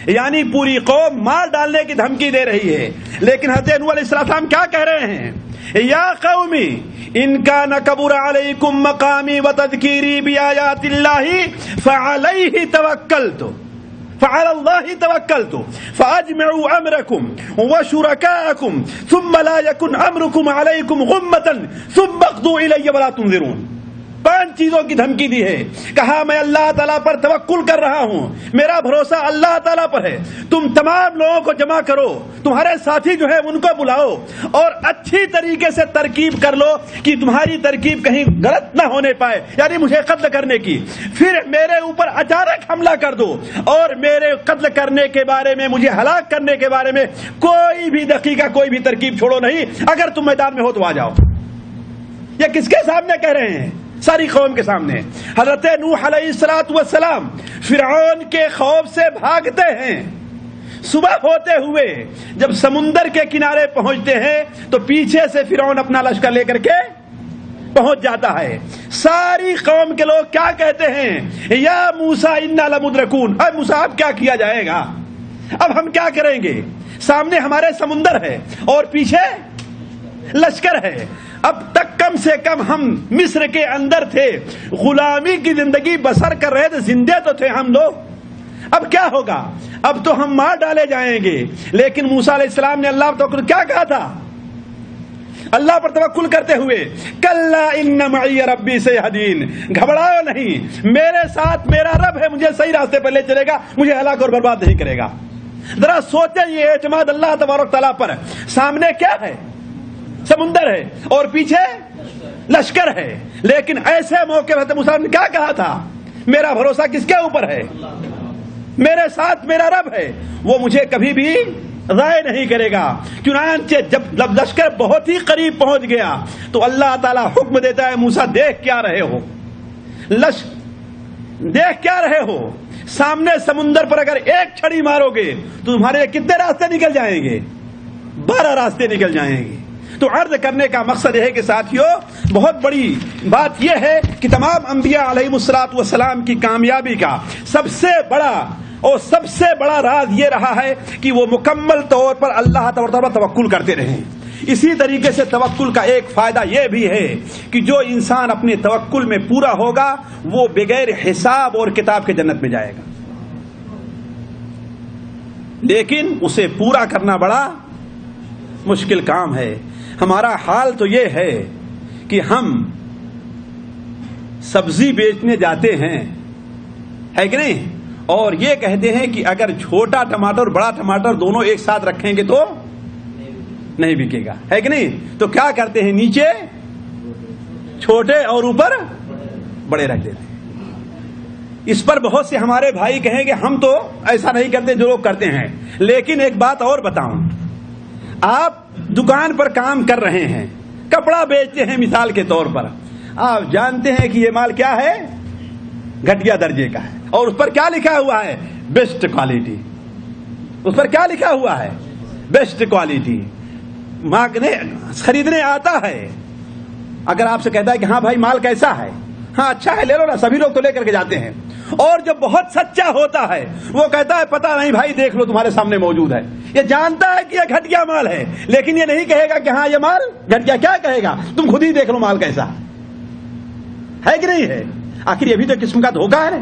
یعنی پوری قوم مار ڈالنے کی دھمکی دے رہی ہے. لیکن حضرت نوح علیہ السلام کیا کہہ رہے ہیں؟ یا قومی ان کان کبر علیکم مقامی وتذکیری بآیات اللہ فعلیہ توکلت فعلى الله توکلت فاجمعوا امرکم وشرکاءکم ثم لا یکن امرکم علیکم غمة ثم اقضوا الی ولا تنظرون. 5 چیزوں کی دھمکی دی ہے. کہا میں اللہ تعالیٰ پر توکل کر رہا ہوں، میرا بھروسہ اللہ تعالیٰ پر ہے. تم تمام لوگوں کو جمع کرو، تمہارے ساتھی جو ہے ان کو بلاؤ اور اچھی طریقے سے ترکیب کر لو کہ تمہاری ترکیب کہیں غلط نہ ہونے پائے، یعنی مجھے قتل کرنے کی. پھر میرے اوپر اچانک حملہ کر دو اور میرے قتل کرنے کے بارے میں، مجھے ہلاک کرنے کے بارے میں کوئی بھی دقیقہ، کوئی بھی ترکیب چھوڑو نہیں. اگر تم میدان میں ہو تو آ جاؤ. یہ کس کے سامنے کہہ رہے ہیں؟ ساری قوم کے سامنے. حضرت نوح علیہ السلام فرعون کے خوف سے بھاگتے ہیں. صبح ہوتے ہوئے جب سمندر کے کنارے پہنچتے ہیں تو پیچھے سے فرعون اپنا لشکر لے کر کے پہنچ جاتا ہے. ساری قوم کے لوگ کیا کہتے ہیں؟ یا موسیٰ انا لمدرکون. اے موسیٰ اب کیا کیا جائے گا؟ اب ہم کیا کریں گے؟ سامنے ہمارے سمندر ہے اور پیچھے لشکر ہے. اب تک کم سے کم ہم مصر کے اندر تھے، غلامی کی زندگی بسر کر رہے تھے، زندے تو تھے ہم لوگ. اب کیا ہوگا؟ اب تو ہم مار ڈالے جائیں گے. لیکن موسیٰ علیہ السلام نے اللہ پر توکل کیا کہا تھا؟ اللہ پر توکل کرتے ہوئے کلا ان معی ربی سیہدین، گھبراؤ نہیں، میرے ساتھ میرا رب ہے، مجھے صحیح راستے پر لے چلے گا، مجھے ہلاک اور برباد نہیں کرے گا. ذرا سوچیں یہ اعتماد اللہ تبارک تعالیٰ پر. سامنے کیا ہے؟ سمندر ہے اور پیچھے لشکر ہے. لیکن ایسے موقع پر موسیٰ نے کیا کہا تھا؟ میرا بھروسہ کس کے اوپر ہے؟ میرے ساتھ میرا رب ہے، وہ مجھے کبھی بھی ضائع نہیں کرے گا. چنانچہ جب لشکر بہت ہی قریب پہنچ گیا تو اللہ تعالیٰ حکم دیتا ہے موسیٰ دیکھ کیا رہے ہو؟ دیکھ کیا رہے ہو؟ سامنے سمندر پر اگر ایک چھڑی مارو گے تو تمہارے کتنے راستے نکل جائیں گے؟ 12 راستے نکل جائیں گے. تو عرض کرنے کا مقصد یہ ہے کہ ساتھیوں، بہت بڑی بات یہ ہے کہ تمام انبیاء علیہ الصلوۃ والسلام کی کامیابی کا سب سے بڑا راز یہ رہا ہے کہ وہ مکمل طور پر اللہ تعالی پر توکل کرتے رہے. اسی طریقے سے توکل کا ایک فائدہ یہ بھی ہے کہ جو انسان اپنے توکل میں پورا ہوگا وہ بغیر حساب اور کتاب کے جنت میں جائے گا. لیکن اسے پورا کرنا بڑا مشکل کام ہے. ہمارا حال تو یہ ہے کہ ہم سبزی بیچنے جاتے ہیں، ہے کہ نہیں، اور یہ کہتے ہیں کہ اگر چھوٹا ٹماٹر بڑا ٹماٹر دونوں ایک ساتھ رکھیں گے تو نہیں بکے گا، ہے کہ نہیں. تو کیا کرتے ہیں؟ نیچے چھوٹے اور اوپر بڑے رکھ دیتے ہیں. اس پر بہت سے ہمارے بھائی کہیں گے ہم تو ایسا نہیں کرتے جو لوگ کرتے ہیں. لیکن ایک بات اور بتاؤں، آپ دکان پر کام کر رہے ہیں، کپڑا بیچتے ہیں مثال کے طور پر، آپ جانتے ہیں کہ یہ مال کیا ہے؟ گھٹیا درجے کا ہے، اور اس پر کیا لکھا ہوا ہے؟ Best quality. اس پر کیا لکھا ہوا ہے؟ Best quality. مانگنے خریدنے آتا ہے، اگر آپ سے کہتا ہے کہ ہاں بھائی مال کیسا ہے؟ ہاں اچھا ہے، لے لو نا. سبھی لوگ تو لے کر کے جاتے ہیں. اور جب بہت سچا ہوتا ہے وہ کہتا ہے پتہ نہیں بھائی، دیکھ لو تمہارے سامنے موجود ہے. یہ جانتا ہے کہ یہ گھٹیا مال ہے، لیکن یہ نہیں کہے گا کہ ہاں یہ مال گھٹیا. کیا کہے گا؟ تم خود ہی دیکھ لو مال کیسا ہے کہ نہیں ہے. آخر یہ بھی تو قسم کا دھوکہ ہے.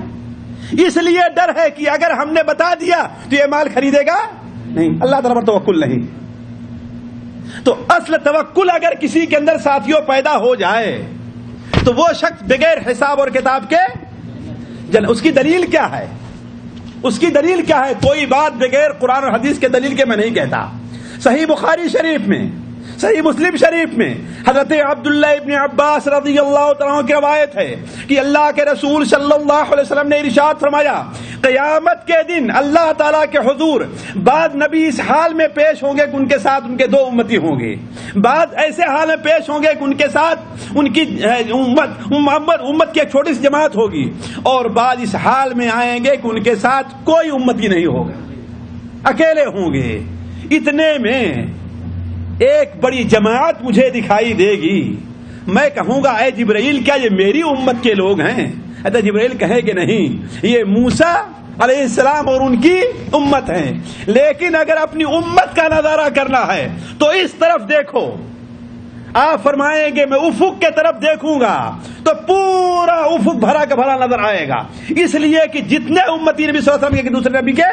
اس لیے ڈر ہے کہ اگر ہم نے بتا دیا تو یہ مال خریدے گا نہیں. اللہ تعالیٰ پر توکل نہیں. تو اصل توکل اگر کسی کے اندر ساتھیوں پیدا ہو جائے تو وہ شخص بغیر حساب اور کتاب کے اس کی دلیل کیا ہے؟ اس کی دلیل کیا ہے؟ کوئی بات بغیر قرآن اور حدیث کے دلیل کے میں نہیں کہتا. صحیح بخاری شریف میں، صحیح مسلم شریف میں حضرت عبداللہ ابن عباس رضی اللہ تعالیٰ عنہ کی روایت ہے کہ اللہ کے رسول صلی اللہ علیہ وسلم نے ارشاد فرمایا، قیامت کے دن اللہ تعالیٰ کے حضور بعض نبی اس حال میں پیش ہوں گے کہ ان کے ساتھ ان کے 2 امتی ہوں گے، بعض ایسے حال میں پیش ہوں گے کہ ان کے ساتھ ان کی امت کی ایک چھوٹی سی جماعت ہوگی، اور بعض اس حال میں آئیں گے کہ ان کے ساتھ کوئی امتی نہیں ہوگا، اکیلے ہوں گے. اتنے میں ایک بڑی جماعت مجھے دکھائی دے گی. میں کہوں گا اے جبرائیل کیا یہ میری امت کے لوگ ہیں؟ حضرت جبرائیل کہے کہ نہیں، یہ موسیٰ علیہ السلام اور ان کی امت ہیں. لیکن اگر اپنی امت کا نظارہ کرنا ہے تو اس طرف دیکھو. آپ فرمائیں گے میں افق کے طرف دیکھوں گا تو پورا افق بھرا کا بھرا نظر آئے گا، اس لیے کہ جتنے امتی نبی صلی اللہ علیہ وسلم کے دوسرے نبی کے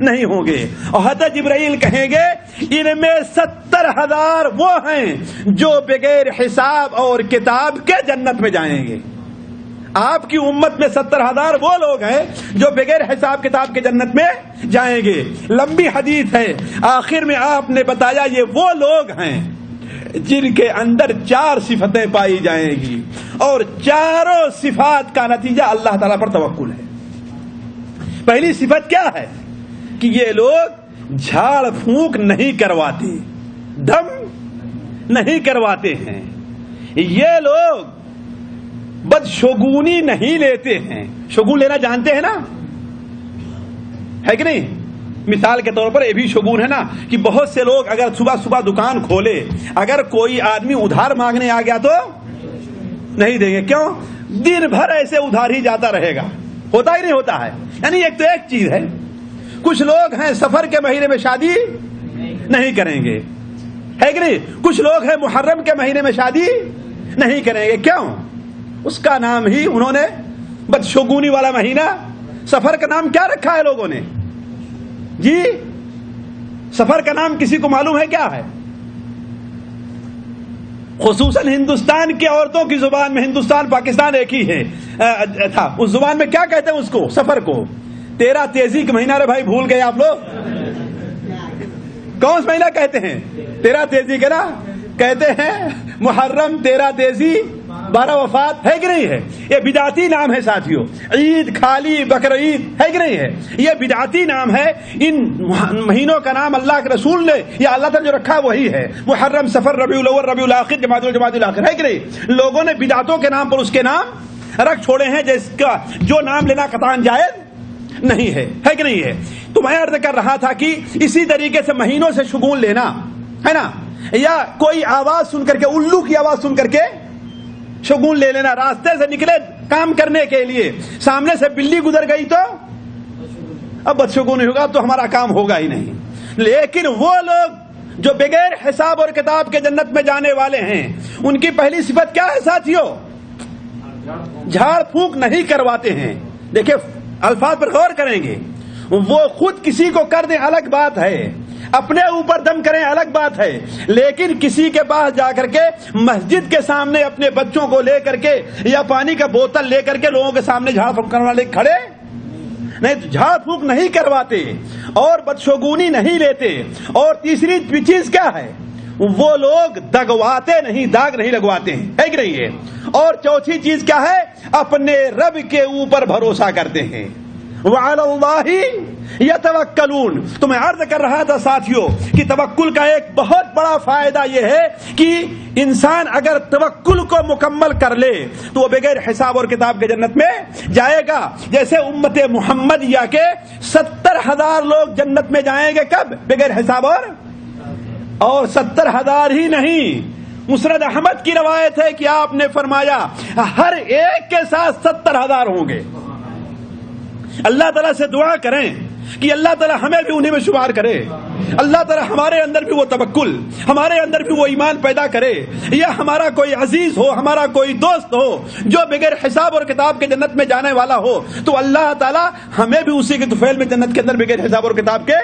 نہیں ہوں گے. اور حضرت جبرائیل کہیں گے ان میں 70,000 وہ ہیں جو بغیر حساب اور کتاب کے جنت میں جائیں گے. آپ کی امت میں 70,000 وہ لوگ ہیں جو بغیر حساب کتاب کے جنت میں جائیں گے. لمبی حدیث ہے، آخر میں آپ نے بتایا یہ وہ لوگ ہیں جن کے اندر 4 صفتیں پائی جائیں گی، اور چاروں صفات کا نتیجہ اللہ تعالیٰ پر توکل ہے. پہلی صفت کیا ہے؟ کہ یہ لوگ جھاڑ پھونک نہیں کرواتے، دم نہیں کرواتے ہیں. یہ لوگ بدشگونی نہیں لیتے ہیں. شگون لینا جانتے ہیں نا، ہے کہ نہیں؟ مثال کے طور پر یہ بھی شگون ہے نا کہ بہت سے لوگ اگر صبح صبح دکان کھولے، اگر کوئی آدمی ادھار مانگنے آ گیا تو نہیں دیں گے. کیوں؟ دن بھر ایسے ادھار ہی جاتا رہے گا. ہوتا ہی نہیں ہوتا ہے. یعنی ایک تو ایک چیز ہے. کچھ لوگ ہیں سفر کے مہینے میں شادی نہیں کریں گے، ہے کہ نہیں؟ کچھ لوگ ہیں محرم کے مہینے میں شادی نہیں کریں گے. کیوں؟ اس کا نام ہی انہوں نے بدشگونی والا مہینہ. سفر کا نام کیا رکھا ہے لوگوں نے؟ جی سفر کا نام کسی کو معلوم ہے کیا ہے؟ خصوصاً ہندوستان کی عورتوں کی زبان میں، ہندوستان پاکستان ایک ہی ہے تھا، اس زبان میں کیا کہتے ہیں اس کو؟ سفر کو 13 تیزی کا مہینہ. رے بھائی بھول گئے آپ لوگ؟ کون سا مہینہ کہتے ہیں؟ 13 تیزی کا نا کہتے ہیں. محرم 13 تیزی 12 وفات، ہے کہ نہیں ہے؟ یہ بدعتی نام ہے ساتھیوں. عید کھالی، بقر عید، ہے کہ نہیں ہے؟ یہ بدعتی نام ہے. ان مہینوں کا نام اللہ کے رسول نے یا اللہ تعالیٰ جو رکھا وہی ہے. محرم، سفر، ربیع الاول، ربیع الاخر، جمادی الاخر، ہے کہ نہیں؟ لوگوں نے بدعتوں کے نام پر اس کے نام رکھ چھوڑے ہیں جس کا جو نام لینا قطعاً جائز نہیں ہے کہ نہیں ہے؟ تو میں عرض کر رہا تھا کہ اسی طریقے سے مہینوں سے شگون لینا ہے نا، یا کوئی آواز سن کر کے، الو کی آواز سن کر کے شگون لے لینا، راستے سے نکلے کام کرنے کے لیے، سامنے سے بلی گزر گئی تو اب بدشگون نہیں ہوگا، تو ہمارا کام ہوگا ہی نہیں۔ لیکن وہ لوگ جو بغیر حساب اور کتاب کے جنت میں جانے والے ہیں، ان کی پہلی صفت کیا ہے ساتھیو؟ جھاڑ پھونک نہیں کرواتے ہیں۔ دیکھیں الفاظ پر غور کریں گے، وہ خود کسی کو کر دیں الگ بات ہے، اپنے اوپر دم کریں الگ بات ہے، لیکن کسی کے پاس جا کر کے مسجد کے سامنے اپنے بچوں کو لے کر کے یا پانی کا بوتل لے کر کے لوگوں کے سامنے جھاڑ پھونک کرنے والے کھڑے نہیں، جھاڑ پھونک نہیں کرواتے اور بدشگونی نہیں لیتے۔ اور تیسری چیز کیا ہے؟ وہ لوگ دگواتے نہیں، داغ نہیں لگواتے ہیں، ہے کہ نہیں ہے؟ اور چوتھی چیز کیا ہے؟ اپنے رب کے اوپر بھروسہ کرتے ہیں۔ وعلی اللہ یتوکلون۔ تو میں عرض کر رہا تھا ساتھیوں کہ توکل کا ایک بہت بڑا فائدہ یہ ہے کہ انسان اگر توکل کو مکمل کر لے تو وہ بغیر حساب اور کتاب کے جنت میں جائے گا۔ جیسے امت محمدیہ کے 70,000 لوگ جنت میں جائیں گے، کب؟ بغیر حساب اور 70,000 ہی نہیں، مسند احمد کی روایت ہے کہ آپ نے فرمایا ہر ایک کے ساتھ 70,000 ہوں گے۔ اللہ تعالیٰ سے دعا کریں کہ اللہ تعالیٰ ہمیں بھی انہیں میں شمار کرے، اللہ تعالیٰ ہمارے اندر بھی وہ توکل، ہمارے اندر بھی وہ ایمان پیدا کرے، یا ہمارا کوئی عزیز ہو، ہمارا کوئی دوست ہو جو بغیر حساب اور کتاب کے جنت میں جانے والا ہو، تو اللہ تعالیٰ ہمیں بھی اسی کے طفیل میں جنت کے اندر بغیر حساب اور کتاب کے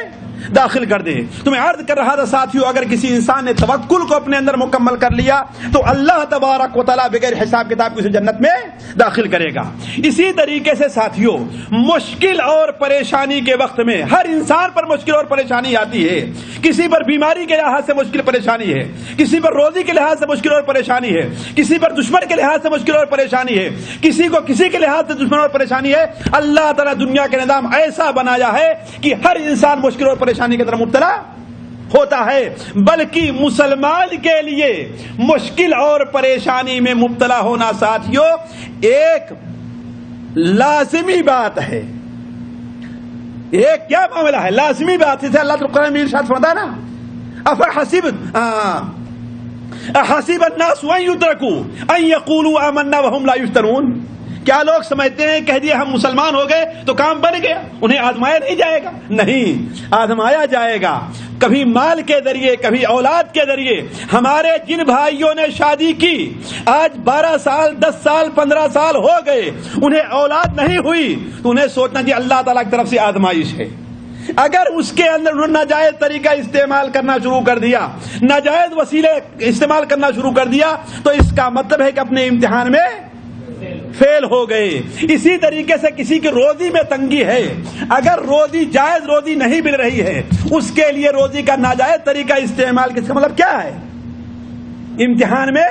داخل کر دے۔ تو میں عرض کر رہا تھا ساتھیوں، اگر کسی انسان نے توکل کو اپنے اندر مکمل کر لیا تو اللہ تبارک و تعالیٰ بغیر حساب کتاب کو اسے جنت میں داخل کرے گا۔ اسی طریقے سے ساتھیوں، مشکل اور پریشانی کے وقت میں ہر انسان پر مشکل اور پریشانی آتی ہے۔ کسی پر بیماری کے لحاظ سے مشکل پریشانی ہے، کسی پر روزی کے لحاظ سے مشکل اور پریشانی ہے، کسی پر دشمن کے لحاظ سے مشکل اور پریشانی ہے، کسی کو کسی کے لحاظ سے دشمن اور پریشانی ہے۔ اللہ تعالیٰ دنیا کے نظام ایسا بنایا ہے کہ ہر انسان مشکل اور پریشانی کے طرف مبتلا ہوتا ہے، بلکہ مسلمان کے لیے مشکل اور پریشانی میں مبتلا ہونا ساتھیوں ایک لازمی بات ہے۔ ایک کیا معاملہ ہے؟ لازمی بات ہے۔ اللہ تعالیٰ قرآن میں ارشاد فرماتا نا، احسب الناس ان يتركوا ان يقولوا آمنا وهم لا يفتنون۔ کیا لوگ سمجھتے ہیں کہہ دیا ہم مسلمان ہو گئے تو کام بن گیا، انہیں آزمایا نہیں جائے گا؟ نہیں، آزمایا جائے گا، کبھی مال کے ذریعے، کبھی اولاد کے ذریعے۔ ہمارے جن بھائیوں نے شادی کی، آج 12 سال 10 سال 15 سال ہو گئے، انہیں اولاد نہیں ہوئی، تو انہیں سوچنا جی اللہ تعالیٰ کی طرف سے آزمائش ہے۔ اگر اس کے اندر انہوں نے ناجائز طریقہ استعمال کرنا شروع کر دیا، ناجائز وسیلے استعمال کرنا شروع کر دیا، تو اس کا مطلب ہے کہ اپنے امتحان میں فیل ہو گئے۔ اسی طریقے سے کسی کی روزی میں تنگی ہے، اگر روزی جائز روزی نہیں مل رہی ہے، اس کے لیے روزی کا ناجائز طریقہ استعمال، کس کا مطلب کیا ہے؟ امتحان میں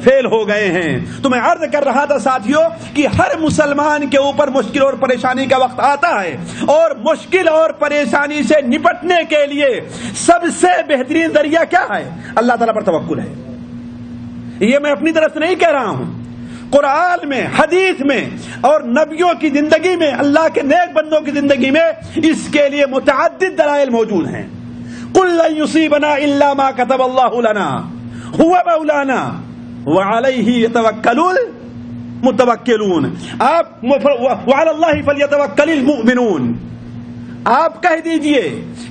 فیل ہو گئے ہیں۔ تو میں عرض کر رہا تھا ساتھیوں کہ ہر مسلمان کے اوپر مشکل اور پریشانی کا وقت آتا ہے، اور مشکل اور پریشانی سے نپٹنے کے لیے سب سے بہترین ذریعہ کیا ہے؟ اللہ تعالیٰ پر توکل ہے۔ یہ میں اپنی طرف سے نہیں کہہ رہا ہوں، قرآن میں، حدیث میں اور نبیوں کی زندگی میں، اللہ کے نیک بندوں کی زندگی میں اس کے لیے متعدد دلائل موجود ہیں۔ قُل لَن يُصِيبَنَا إِلَّا مَا كَتَبَ اللَّهُ لَنَا هُوَ مَوْلَانَا وَعَلَيْهِ يَتَوَكَّلُ الْمُتَوَكِّلُونَ۔ وَعَلَى اللَّهِ فَلْيَتَوَكَّلِ الْمُؤْمِنُونَ۔ آپ کہہ دیجئے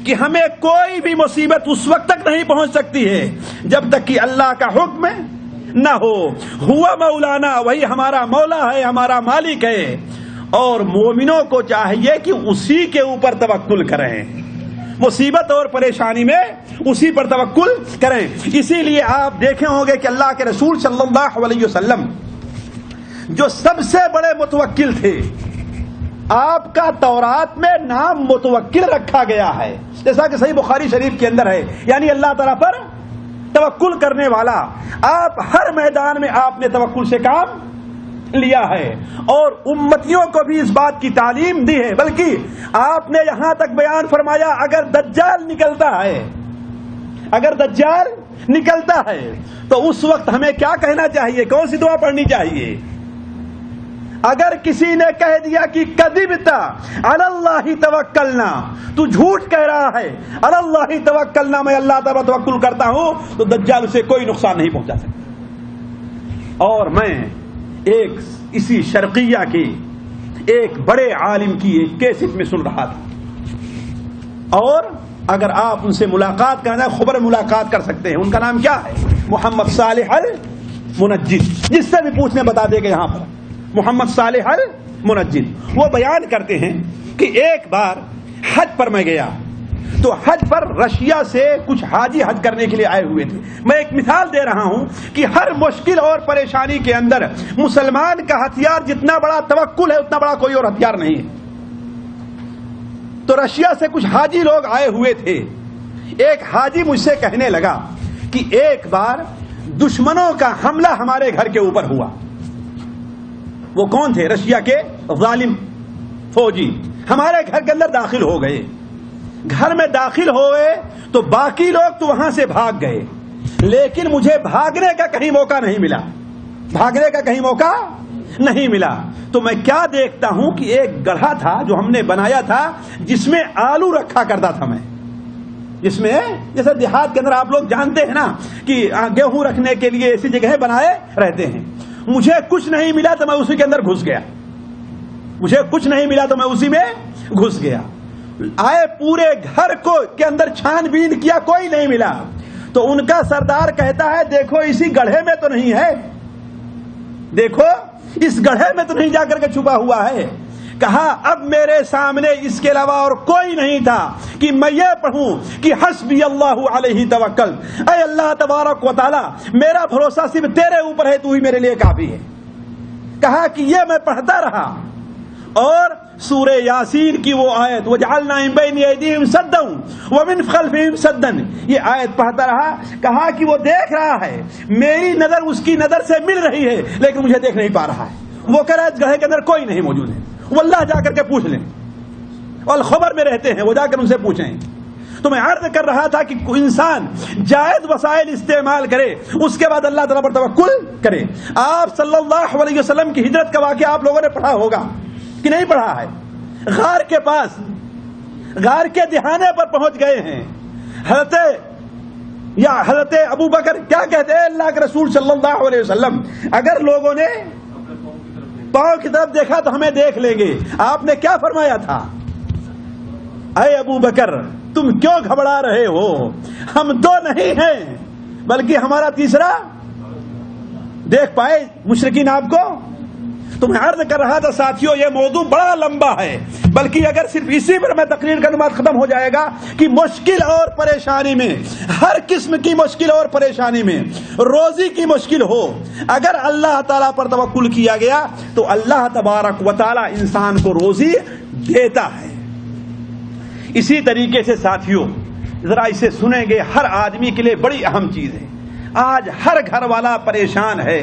کہ ہمیں کوئی بھی مصیبت اس وقت تک نہیں پہنچ سکتی ہے جب تک کہ اللہ کا حکم نہ ہو۔ ہوا مولانا، وہی ہمارا مولا ہے، ہمارا مالک ہے، اور مومنوں کو چاہیے کہ اسی کے اوپر توکل کریں، مصیبت اور پریشانی میں اسی پر توکل کریں۔ اسی لیے آپ دیکھے ہوں گے کہ اللہ کے رسول صلی اللہ علیہ وسلم جو سب سے بڑے متوکل تھے، آپ کا تورات میں نام متوکل رکھا گیا ہے، جیسا کہ صحیح بخاری شریف کے اندر ہے، یعنی اللہ تعالیٰ پر توکل کرنے والا۔ آپ ہر میدان میں آپ نے توکل سے کام لیا ہے، اور امتیوں کو بھی اس بات کی تعلیم دی ہے، بلکہ آپ نے یہاں تک بیان فرمایا اگر دجال نکلتا ہے تو اس وقت ہمیں کیا کہنا چاہیے، کون سی دعا پڑھنی چاہیے؟ اگر کسی نے کہہ دیا کہ کذبتا علی اللہ توکلنا، تو جھوٹ کہہ رہا ہے، علی اللہ توکلنا، میں اللہ تعالی توکل کرتا ہوں، تو دجال اسے کوئی نقصان نہیں پہنچا سکتا۔ اور میں ایک اسی شرقیہ کے ایک بڑے عالم کی ایک کیسٹ میں سن رہا تھا، اور اگر آپ ان سے ملاقات کرنا ہے، خبر ملاقات کر سکتے ہیں۔ ان کا نام کیا ہے؟ محمد صالح المنجد، جس سے بھی پوچھنے بتا دے گا یہاں پر، محمد صالح المنجد۔ وہ بیان کرتے ہیں کہ ایک بار حج پر میں گیا، تو حج پر رشیا سے کچھ حاجی حج کرنے کے لیے آئے ہوئے تھے۔ میں ایک مثال دے رہا ہوں کہ ہر مشکل اور پریشانی کے اندر مسلمان کا ہتھیار جتنا بڑا توکل ہے، اتنا بڑا کوئی اور ہتھیار نہیں ہے۔ تو رشیا سے کچھ حاجی لوگ آئے ہوئے تھے۔ ایک حاجی مجھ سے کہنے لگا کہ ایک بار دشمنوں کا حملہ ہمارے گھر کے اوپر ہوا۔ وہ کون تھے؟ رشیا کے ظالم فوجی ہمارے گھر کے اندر داخل ہو گئے۔ گھر میں داخل ہوئے تو باقی لوگ تو وہاں سے بھاگ گئے، لیکن مجھے بھاگنے کا کہیں موقع نہیں ملا، بھاگنے کا کہیں موقع نہیں ملا۔ تو میں کیا دیکھتا ہوں کہ ایک گڑھا تھا جو ہم نے بنایا تھا، جس میں آلو رکھا کرتا تھا میں، جس میں جیسے دیہات کے اندر آپ لوگ جانتے ہیں نا کہ گیہوں رکھنے کے لیے ایسی جگہ بنائے رہتے ہیں۔ مجھے کچھ نہیں ملا تو میں اسی کے اندر گھس گیا، مجھے کچھ نہیں ملا تو میں اسی میں گھس گیا۔ آئے پورے گھر کو کے اندر چھان بین کیا، کوئی نہیں ملا۔ تو ان کا سردار کہتا ہے دیکھو اسی گڑھے میں تو نہیں ہے، دیکھو اس گڑھے میں تو نہیں جا کر کے چھپا ہوا ہے۔ کہا اب میرے سامنے اس کے علاوہ اور کوئی نہیں تھا کہ میں یہ پڑھوں کہ حسبی اللہ علیہ توکل، اے اللہ تبارک و تعالی میرا بھروسہ صرف تیرے اوپر ہے، تو ہی میرے لیے کافی ہے۔ کہا کہ یہ میں پڑھتا رہا، اور سورہ یاسین کی وہ آیت وَجَعَلْنَا مِن بَيْنِ أَيْدِيهِمْ سَدًّا وَمِنْ خَلْفِهِمْ سَدًّا، یہ آیت پڑھتا رہا۔ کہا کہ وہ دیکھ رہا ہے، میری نظر اس کی نظر سے مل رہی ہے، لیکن مجھے دیکھ نہیں پا رہا ہے۔ وہ کہہ رہا ہے اس گڑھے کے اندر کوئی نہیں موجود ہے، وہ اللہ جا کر کے پوچھ لیں، الخبر میں رہتے ہیں، وہ جا کر ان سے پوچھیں۔ تو میں عرض کر رہا تھا کہ انسان جائز وسائل استعمال کرے، اس کے بعد اللہ تعالیٰ پر توکل کرے۔ آپ صلی اللہ علیہ وسلم کی ہجرت کا واقعہ آپ لوگوں نے پڑھا ہوگا کہ نہیں پڑھا ہے؟ غار کے پاس، غار کے دہانے پر پہنچ گئے ہیں۔ حضرت ابو بکر کیا کہتے ہیں؟ اللہ کے رسول صلی اللہ علیہ وسلم اگر لوگوں نے پاؤں کی طرف دیکھا تو ہمیں دیکھ لیں گے۔ آپ نے کیا فرمایا تھا؟ اے ابو بکر تم کیوں گھبرا رہے ہو؟ ہم دو نہیں ہیں بلکہ ہمارا تیسرا، دیکھ پائے مشرکین آپ کو؟ تو میں عرض کر رہا تھا ساتھیوں یہ موضوع بڑا لمبا ہے، بلکہ اگر صرف اسی پر میں تقریر کرنے بعد ختم ہو جائے گا کہ مشکل اور پریشانی میں، ہر قسم کی مشکل اور پریشانی میں، روزی کی مشکل ہو، اگر اللہ تعالیٰ پر توکل کیا گیا تو اللہ تبارک و تعالیٰ انسان کو روزی دیتا ہے۔ اسی طریقے سے ساتھیوں ذرا اسے سنیں گے، ہر آدمی کے لیے بڑی اہم چیز ہے۔ آج ہر گھر والا پریشان ہے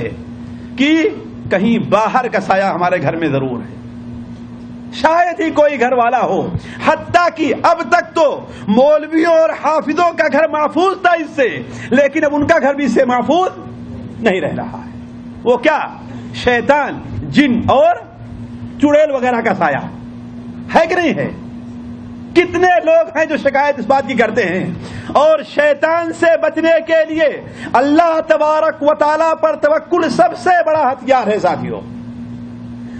کہ کہیں باہر کا سایہ ہمارے گھر میں ضرور ہے، شاید ہی کوئی گھر والا ہو، حتیٰ کہ اب تک تو مولویوں اور حافظوں کا گھر محفوظ تھا اس سے، لیکن اب ان کا گھر بھی اس سے محفوظ نہیں رہ رہا ہے۔ وہ کیا؟ شیطان، جن اور چڑیل وغیرہ کا سایہ ہے کہ نہیں ہے؟ کتنے لوگ ہیں جو شکایت اس بات کی کرتے ہیں، اور شیطان سے بچنے کے لیے اللہ تبارک و تعالیٰ پر توکل سب سے بڑا ہتھیار ہے۔ ساتھیوں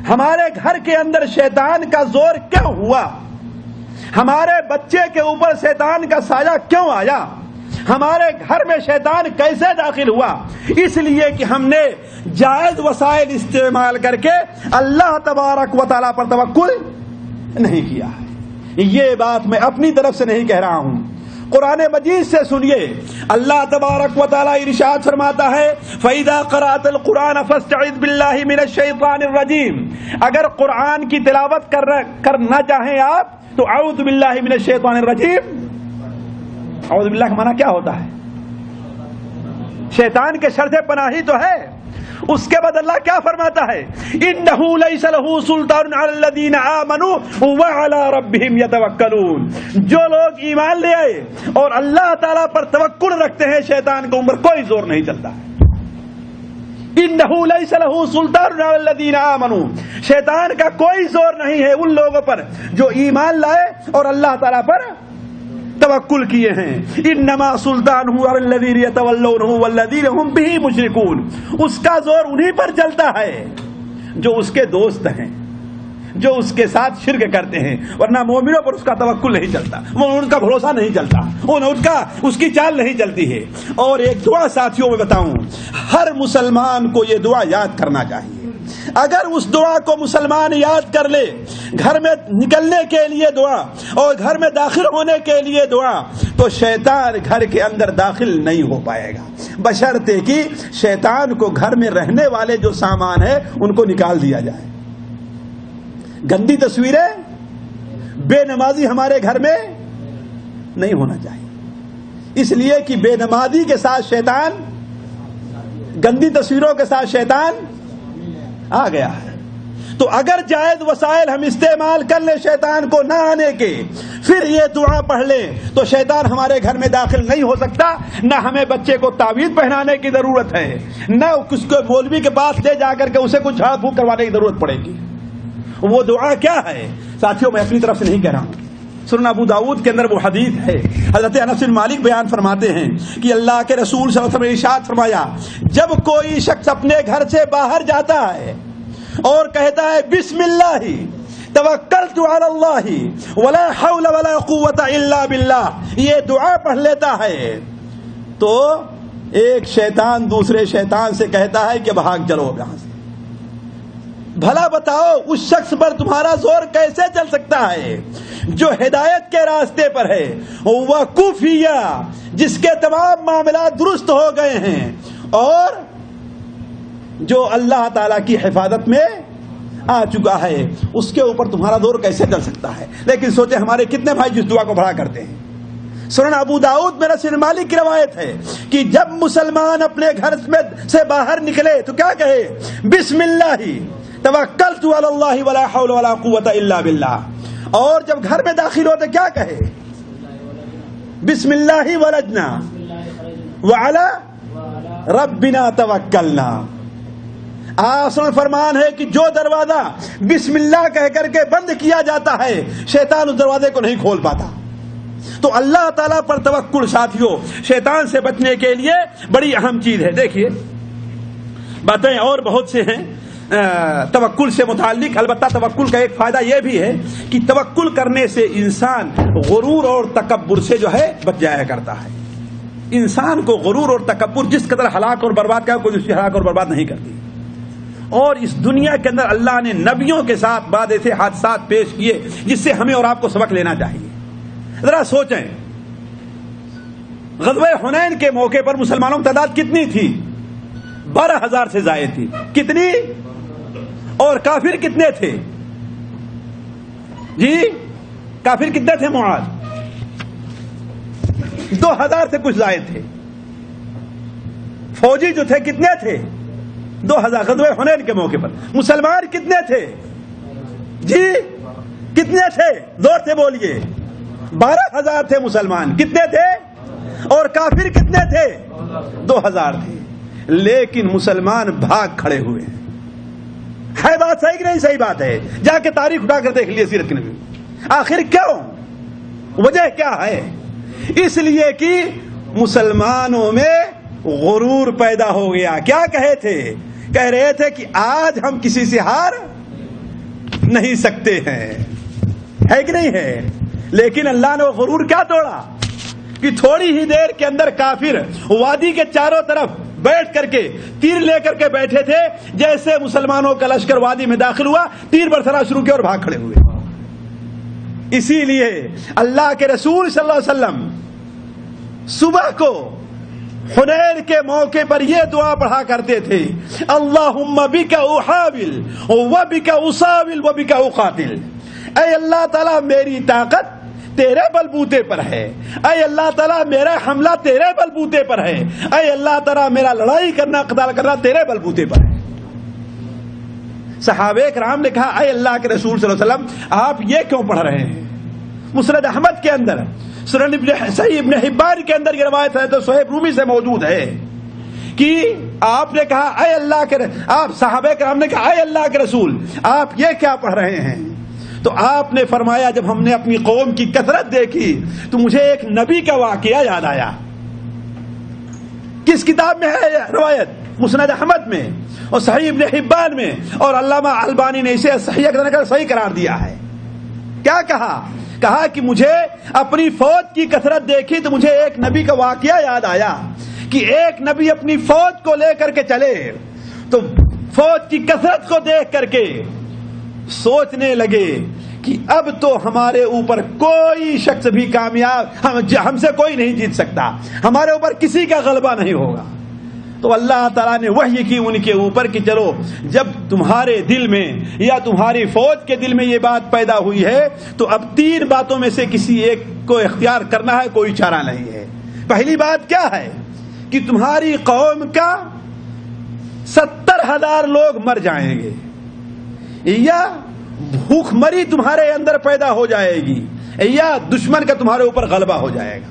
ہمارے گھر کے اندر شیطان کا زور کیوں ہوا؟ ہمارے بچے کے اوپر شیطان کا سایہ کیوں آیا؟ ہمارے گھر میں شیطان کیسے داخل ہوا؟ اس لیے کہ ہم نے جائز وسائل استعمال کر کے اللہ تبارک و تعالیٰ پر توکل نہیں کیا ہے۔ یہ بات میں اپنی طرف سے نہیں کہہ رہا ہوں، قرآن مجید سے سنیے۔ اللہ تبارک و تعالیٰ ارشاد فرماتا ہے فَإِذَا قَرَأْتَ الْقُرْآنَ فَاسْتَعِذْ بِاللَّهِ مِنَ الشَّيْطَانِ الرَّجِيمِ، اگر قرآن کی تلاوت کرنا چاہیں آپ تو اعوذ باللہ من الشیطان الرجیم۔ اعوذ باللہ کا معنی کیا ہوتا ہے؟ شیطان کے شر سے پناہی تو ہے۔ اس کے بعد اللہ کیا فرماتا ہے؟ انہ لیس لہ سلطان علی الذین آمنوا وعلی ربہم یتوکلون، جو لوگ ایمان لے آئے اور اللہ تعالیٰ پر توکل رکھتے ہیں شیطان کو ان پر کوئی زور نہیں چلتا ہے۔ انہ لیس لہ سلطان علی الذین آمنوا، شیطان کا کوئی زور نہیں ہے ان لوگوں پر جو ایمان لائے اور اللہ تعالیٰ پر توکل کیے ہیں. انما سلطانہ علی الذین یتولونہ والذین هم بہ مشرکون، اس کا زور انہی پر چلتا ہے جو اس کے دوست ہیں، جو اس کے ساتھ شرک کرتے ہیں، ورنہ مومنوں پر اس کا توکل نہیں چلتا، ان کا بھروسہ نہیں چلتا، اس کی چال نہیں چلتی ہے. اور ایک دعا ساتھیوں میں بتاؤں، ہر مسلمان کو یہ دعا یاد کرنا چاہیے. اگر اس دعا کو مسلمان یاد کر لے، گھر میں نکلنے کے لیے دعا اور گھر میں داخل ہونے کے لیے دعا، تو شیطان گھر کے اندر داخل نہیں ہو پائے گا، بشرطے کہ شیطان کو گھر میں رہنے والے جو سامان ہے ان کو نکال دیا جائے. گندی تصویریں، بے نمازی ہمارے گھر میں نہیں ہونا چاہیے، اس لیے کہ بے نمازی کے ساتھ شیطان، گندی تصویروں کے ساتھ شیطان آ گیا ہے. تو اگر جائز وسائل ہم استعمال کر لیں شیطان کو نہ آنے کے، پھر یہ دعا پڑھ لیں، تو شیطان ہمارے گھر میں داخل نہیں ہو سکتا. نہ ہمیں بچے کو تعویذ پہنانے کی ضرورت ہے، نہ اس کو مولوی کے پاس لے جا کر کے اسے کچھ جھاڑ پھونک کروانے کی ضرورت پڑے گی. وہ دعا کیا ہے ساتھیوں، میں اپنی طرف سے نہیں کہہ رہا ہوں، سنن ابو داؤد کے اندر وہ حدیث ہے. حضرت انس بن مالک بیان فرماتے ہیں کہ اللہ کے رسول صلی اللہ علیہ وسلم نے ارشاد فرمایا، جب کوئی شخص اپنے گھر سے باہر جاتا ہے اور کہتا ہے بسم اللہ توکلت علی اللہ ولا حول ولا قوت الا باللہ، یہ دعا پڑھ لیتا ہے، تو ایک شیطان دوسرے شیطان سے کہتا ہے کہ بھاگ چلو یہاں سے. بھلا بتاؤ اس شخص پر تمہارا زور کیسے چل سکتا ہے جو ہدایت کے راستے پر ہے، وقوفیہ جس کے تمام معاملات درست ہو گئے ہیں، اور جو اللہ تعالیٰ کی حفاظت میں آ چکا ہے، اس کے اوپر تمہارا زور کیسے چل سکتا ہے. لیکن سوچے ہمارے کتنے بھائی جس دعا کو پڑھا کرتے ہیں. سنن ابو داؤد میں انس بن مالک کی روایت ہے کہ جب مسلمان اپنے گھر سے باہر نکلے تو کیا کہے، بسم اللہ توکلت علی اللہ ولا حول ولا قوت الا باللہ. اور جب گھر میں داخل ہوتے کیا کہے، بسم اللہ ولجنا وعلی ربنا توکلنا. آسان فرمان ہے کہ جو دروازہ بسم اللہ کہہ کر کے بند کیا جاتا ہے، شیطان اس دروازے کو نہیں کھول پاتا. تو اللہ تعالیٰ پر توکل ساتھیوں شیطان سے بچنے کے لیے بڑی اہم چیز ہے. دیکھیے باتیں اور بہت سے ہیں توکل سے متعلق. البتہ توکل کا ایک فائدہ یہ بھی ہے کہ توکل کرنے سے انسان غرور اور تکبر سے جو ہے بچ جایا کرتا ہے. انسان کو غرور اور تکبر جس قدر ہلاک اور برباد کا، کوئی دوسری ہلاک اور برباد نہیں کرتی. اور اس دنیا کے اندر اللہ نے نبیوں کے ساتھ بعد ایسے حادثات پیش کیے جس سے ہمیں اور آپ کو سبق لینا چاہیے. ذرا سوچیں، غزوہ حنین کے موقع پر مسلمانوں کی تعداد کتنی تھی؟ 12,000 سے زائد تھی. کتنی؟ اور کافر کتنے تھے؟ جی کافر کتنے تھے معاذ؟ 2,000 سے کچھ زائد تھے. فوجی جو تھے کتنے تھے؟ 2,000. غزوہ حنین کے موقع پر مسلمان کتنے تھے؟ جی کتنے تھے؟ زور سے بولیے. 12,000 تھے مسلمان. کتنے تھے؟ اور کافر کتنے تھے؟ 2,000 تھے. لیکن مسلمان بھاگ کھڑے ہوئے. ہے بات صحیح کہ نہیں؟ صحیح بات ہے. جا کے تاریخ اٹھا کر دیکھ لیے سیرت کے نبی. آخر کیوں؟ وجہ کیا ہے؟ اس لیے کہ مسلمانوں میں غرور پیدا ہو گیا. کیا کہے تھے؟ کہہ رہے تھے کہ آج ہم کسی سے ہار نہیں سکتے ہیں. ہے کہ نہیں ہے؟ لیکن اللہ نے وہ غرور کیا توڑا کہ تھوڑی ہی دیر کے اندر کافر وادی کے چاروں طرف بیٹھ کر کے تیر لے کر کے بیٹھے تھے. جیسے مسلمانوں کا لشکر وادی میں داخل ہوا، تیر برسنا شروع کیا اور بھاگ کھڑے ہوئے. اسی لیے اللہ کے رسول صلی اللہ علیہ وسلم صبح کو حنین کے موقع پر یہ دعا پڑھا کرتے تھے، اللہم بک احاول وبک اصاول وبک اقاتل. اے اللہ تعالیٰ میری طاقت تیرے بلبوتے پر ہے. اے اللہ تعالیٰ میرا حملہ تیرے بلبوتے پر ہے. اے اللہ تعالیٰ میرا لڑائی کرنا قتال کرنا تیرے بلبوتے پر ہے. صحابہ کرام نے کہا اے اللہ کے رسول صلی اللہ علیہ وسلم آپ یہ کیوں پڑھ رہے ہیں؟ مسند احمد کے اندر، سنن صحیح ابن حبان کے اندر یہ روایت ہے تو صہیب رومی سے موجود ہے کہ آپ نے کہا اے اللہ کے آپ صحابہ کرام نے کہا اے اللہ کے رسول آپ یہ کیا پڑھ رہے ہیں؟ تو آپ نے فرمایا جب ہم نے اپنی قوم کی کثرت دیکھی تو مجھے ایک نبی کا واقعہ یاد آیا. کس کتاب میں ہے روایت؟ مسند احمد میں اور صحیح ابن حبان میں، اور علامہ البانی نے اسے صحیح قرار دیا ہے. کیا کہا کہ مجھے اپنی فوج کی کثرت دیکھی تو مجھے ایک نبی کا واقعہ یاد آیا کہ ایک نبی اپنی فوج کو لے کر کے چلے تو فوج کی کثرت کو دیکھ کر کے سوچنے لگے کہ اب تو ہمارے اوپر کوئی شخص بھی کامیاب ہم سے کوئی نہیں جیت سکتا، ہمارے اوپر کسی کا غلبہ نہیں ہوگا. تو اللہ تعالیٰ نے وحی کی ان کے اوپر کہ چلو جب تمہارے دل میں یا تمہاری فوج کے دل میں یہ بات پیدا ہوئی ہے تو اب 3 باتوں میں سے کسی ایک کو اختیار کرنا ہے، کوئی چارہ نہیں ہے. پہلی بات کیا ہے کہ تمہاری قوم کا 70,000 لوگ مر جائیں گے یا بھوک مری تمہارے اندر پیدا ہو جائے گی یا دشمن کا تمہارے اوپر غلبہ ہو جائے گا.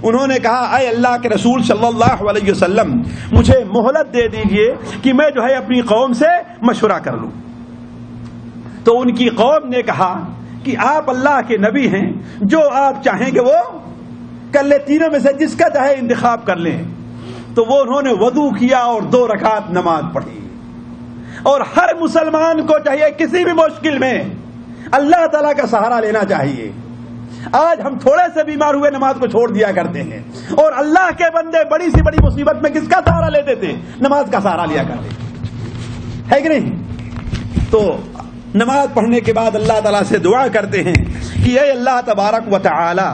انہوں نے کہا اے اللہ کے رسول صلی اللہ علیہ وسلم مجھے مہلت دے دیجئے کہ میں جو ہے اپنی قوم سے مشورہ کر لوں. تو ان کی قوم نے کہا کہ آپ اللہ کے نبی ہیں، جو آپ چاہیں گے وہ کر لیں، تینوں میں سے جس کا چاہے انتخاب کر لیں. تو وہ انہوں نے وضو کیا اور 2 رکعت نماز پڑھی. اور ہر مسلمان کو چاہیے کسی بھی مشکل میں اللہ تعالیٰ کا سہارا لینا چاہیے. آج ہم تھوڑے سے بیمار ہوئے نماز کو چھوڑ دیا کرتے ہیں، اور اللہ کے بندے بڑی سی بڑی مصیبت میں کس کا سہارا لیتے تھے؟ نماز کا سہارا لیا کرتے ہے کہ نہیں؟ تو نماز پڑھنے کے بعد اللہ تعالیٰ سے دعا کرتے ہیں کہ اے اللہ تبارک و تعالی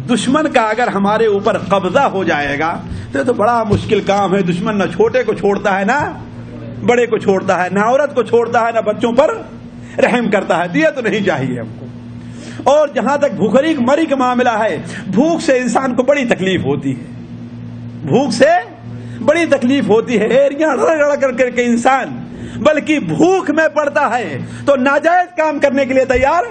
دشمن کا اگر ہمارے اوپر قبضہ ہو جائے گا تو بڑا مشکل کام ہے. دشمن نہ چھوٹے کو چھوڑتا ہے نہ بڑے کو چھوڑتا ہے، نہ عورت کو چھوڑتا ہے نہ بچوں پر رحم کرتا ہے. یہ تو نہیں چاہیے ہم کو. اور جہاں تک بھوکری مری کا معاملہ ہے، بھوک سے انسان کو بڑی تکلیف ہوتی ہے، بھوک سے بڑی تکلیف ہوتی ہے. ایریاں رڑ کر کے انسان بلکہ بھوک میں پڑتا ہے تو ناجائز کام کرنے کے لیے تیار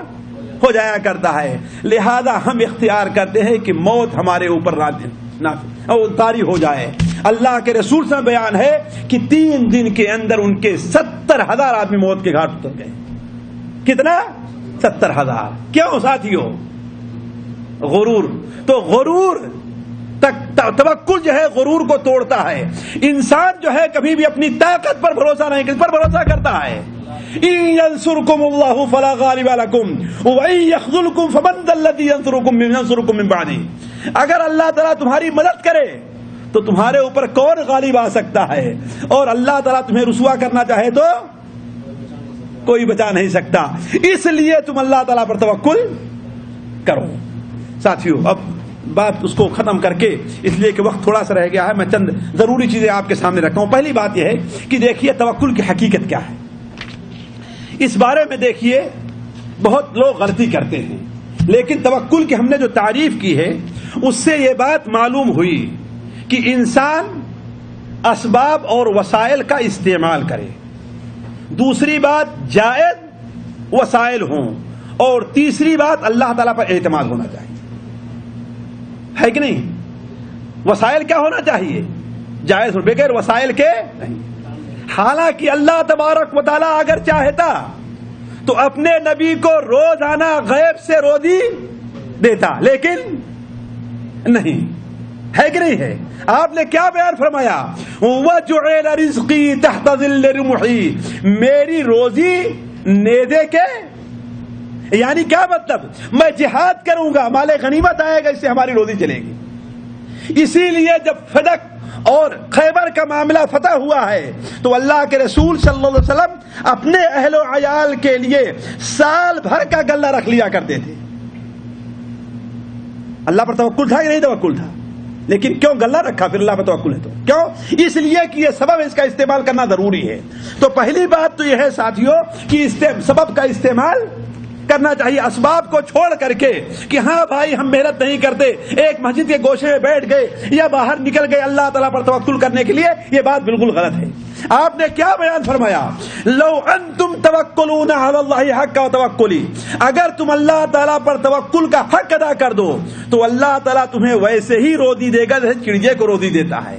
ہو جایا کرتا ہے. لہذا ہم اختیار کرتے ہیں کہ موت ہمارے اوپر طاری ہو جائے. اللہ کے رسول سے بیان ہے کہ 3 دن کے اندر ان کے 70,000 آدمی موت کے گھاٹ اتر گئے. کتنا؟ 70,000. کیوں ساتھیوں؟ غرور. تو غرور توکل جو ہے غرور کو توڑتا ہے. انسان جو ہے کبھی بھی اپنی طاقت پر بھروسہ نہیں، کس پر بھروسہ کرتا ہے؟ ان ينصركم الله فلا غالب لكم وان يخذلكم فمن ذا الذي ينصركم من بعده. اگر اللہ تعالیٰ تمہاری مدد کرے تو تمہارے اوپر کون غالب آ سکتا ہے، اور اللہ تعالیٰ تمہیں رسوا کرنا چاہے تو کوئی بچا نہیں سکتا. اس لیے تم اللہ تعالیٰ پر توکل کرو. ساتھیو اب بات اس کو ختم کر کے، اس لیے کہ وقت تھوڑا سا رہ گیا ہے، میں چند ضروری چیزیں آپ کے سامنے رکھتا ہوں. پہلی بات یہ ہے کہ دیکھیے توکل کی حقیقت کیا ہے. اس بارے میں دیکھیے بہت لوگ غلطی کرتے ہیں، لیکن توکل کی ہم نے جو تعریف کی ہے اس سے یہ بات معلوم ہوئی کہ انسان اسباب اور وسائل کا استعمال کرے. دوسری بات جائز وسائل ہوں، اور تیسری بات اللہ تعالیٰ پر اعتماد ہونا چاہیے. ہے کہ نہیں؟ وسائل کیا ہونا چاہیے؟ جائز ہو، بغیر وسائل کے نہیں. حالانکہ اللہ تبارک و تعالیٰ اگر چاہتا تو اپنے نبی کو روزانہ غیب سے روزی دیتا، لیکن نہیں. ہے کہ نہیں ہے؟ آپ نے کیا بیان فرمایا؟ وَجُعِلَ رِزْقِي تَحْتَ ظِلِّ رُمُحِي. میری روزی نیزے کے، یعنی کیا مطلب؟ میں جہاد کروں گا، مال غنیمت آئے گا، اس سے ہماری روزی چلے گی. اسی لیے جب فدق اور خیبر کا معاملہ فتح ہوا ہے تو اللہ کے رسول صلی اللہ علیہ وسلم اپنے اہل و عیال کے لیے سال بھر کا غلہ رکھ لیا کرتے تھے. اللہ پر توکل تھا یا نہیں توکل تھا؟ لیکن کیوں غلہ رکھا؟ پھر اللہ پر توکل ہے تو کیوں؟ اس لیے کہ یہ سبب اس کا استعمال کرنا ضروری ہے. تو پہلی بات تو یہ ہے ساتھیوں کہ سبب کا استعمال کرنا چاہیے، اسباب کو چھوڑ کر کے کہ ہاں بھائی ہم محنت نہیں کرتے، ایک مسجد کے گوشے میں بیٹھ گئے یا باہر نکل گئے اللہ تعالیٰ پر توکل کرنے کے لیے، یہ بات بالکل غلط ہے. آپ نے کیا بیان فرمایا؟ لو انتم توکلون علی اللہ حق توکلی. اگر تم اللہ تعالیٰ پر توکل کا حق ادا کر دو تو اللہ تعالیٰ تمہیں ویسے ہی روزی دے گا جیسے چڑیے کو روزی دیتا ہے.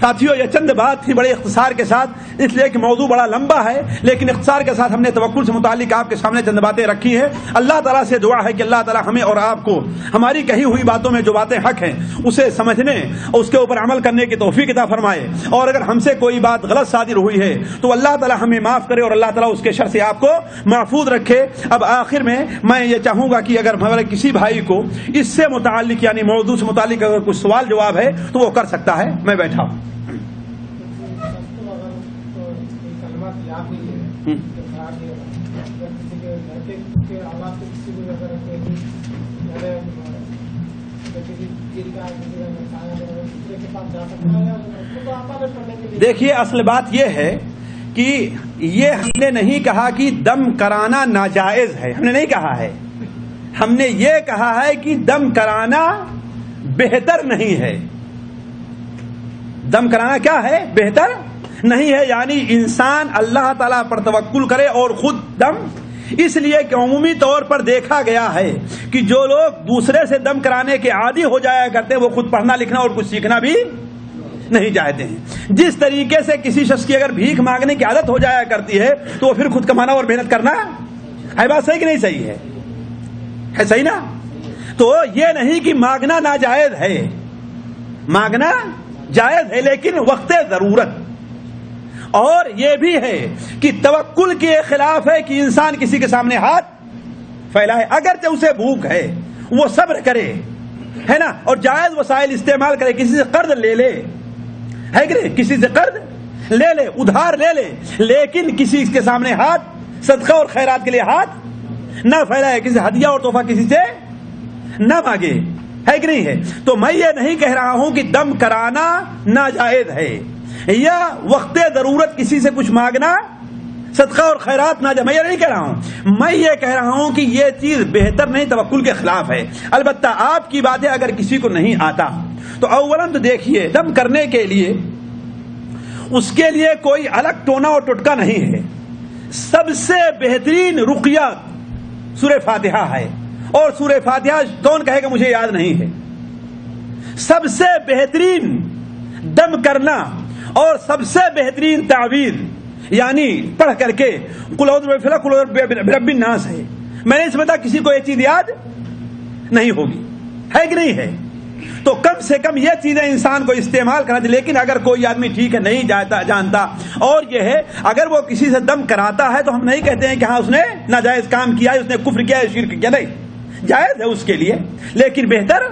ساتھیوں یہ چند بات تھی بڑے اختصار کے ساتھ، اس لیے کہ موضوع بڑا لمبا ہے، لیکن اختصار کے ساتھ ہم نے توکل سے متعلق آپ کے سامنے چند باتیں رکھی ہیں۔ اللہ تعالیٰ سے دعا ہے کہ اللہ تعالیٰ ہمیں اور آپ کو ہماری کہی ہوئی باتوں میں جو باتیں حق ہیں اسے سمجھنے اور اس کے اوپر عمل کرنے کی توفیق عطا فرمائے، اور اگر ہم سے کوئی بات غلط صادر ہوئی ہے تو اللہ تعالیٰ ہمیں معاف کرے اور اللہ تعالیٰ اس کے شر سے آپ کو محفوظ رکھے۔ اب آخر میں میں یہ چاہوں گا کہ اگر ہمارے کسی بھائی کو اس سے متعلق یعنی موضوع سے متعلق اگر کچھ سوال جواب ہے تو وہ کر سکتا ہے، میں بیٹھا ہوں۔ دیکھیے اصل بات یہ ہے کہ یہ ہم نے نہیں کہا کہ دم کرانا ناجائز ہے، ہم نے نہیں کہا ہے، ہم نے یہ کہا ہے کہ دم کرانا بہتر نہیں ہے۔ دم کرانا کیا ہے؟ بہتر نہیں ہے، یعنی انسان اللہ تعالیٰ پر توکل کرے اور خود دم، اس لیے کہ عمومی طور پر دیکھا گیا ہے کہ جو لوگ دوسرے سے دم کرانے کے عادی ہو جایا کرتے ہیں وہ خود پڑھنا لکھنا اور کچھ سیکھنا بھی نہیں چاہتے ہیں۔ جس طریقے سے کسی شخص کی اگر بھیک مانگنے کی عادت ہو جایا کرتی ہے تو وہ پھر خود کمانا اور محنت کرنا ہے۔ بات صحیح کہ نہیں صحیح ہے صحیح نا؟ تو یہ نہیں کہ مانگنا ناجائز ہے، مانگنا جائز ہے لیکن وقت ضرورت، اور یہ بھی ہے کہ توکل کے خلاف ہے کہ انسان کسی کے سامنے ہاتھ پھیلائے، اگرچہ اسے بھوک ہے وہ صبر کرے، ہے نا، اور جائز وسائل استعمال کرے، کسی سے قرض لے لے، ہے کہ نہیں، کسی سے قرض لے لے، ادھار لے لے، لیکن کسی کے سامنے ہاتھ صدقہ اور خیرات کے لیے ہاتھ نہ پھیلائے، کسی ہدیہ اور تحفہ کسی سے نہ مانگے، ہے کہ نہیں ہے۔ تو میں یہ نہیں کہہ رہا ہوں کہ دم کرانا ناجائز ہے یا وقت ضرورت کسی سے کچھ مانگنا صدقہ اور خیرات نہ جائے، میں یہ نہیں کہہ رہا ہوں، میں یہ کہہ رہا ہوں کہ یہ چیز بہتر نہیں، توکل کے خلاف ہے۔ البتہ آپ کی باتیں اگر کسی کو نہیں آتا تو اولاً تو دیکھیے دم کرنے کے لیے اس کے لیے کوئی الگ ٹونا اور ٹٹکا نہیں ہے، سب سے بہترین رقیہ سورہ فاتحہ ہے، اور سورہ فاتحہ کون کہے گا مجھے یاد نہیں ہے۔ سب سے بہترین دم کرنا اور سب سے بہترین تعویذ یعنی پڑھ کر کے قل اعوذ بالفلق قل اعوذ برب الناس ہے۔ میں نہیں سمجھتا کسی کو یہ چیز یاد نہیں ہوگی، ہے کہ نہیں ہے؟ تو کم سے کم یہ چیزیں انسان کو استعمال کرنا چاہیے، لیکن اگر کوئی آدمی ٹھیک ہے نہیں جانتا، اور یہ ہے اگر وہ کسی سے دم کراتا ہے تو ہم نہیں کہتے ہیں کہ ہاں اس نے ناجائز کام کیا ہے، اس نے کفر کیا ہے، شرک کیا، نہیں، جائز ہے اس کے لیے لیکن بہتر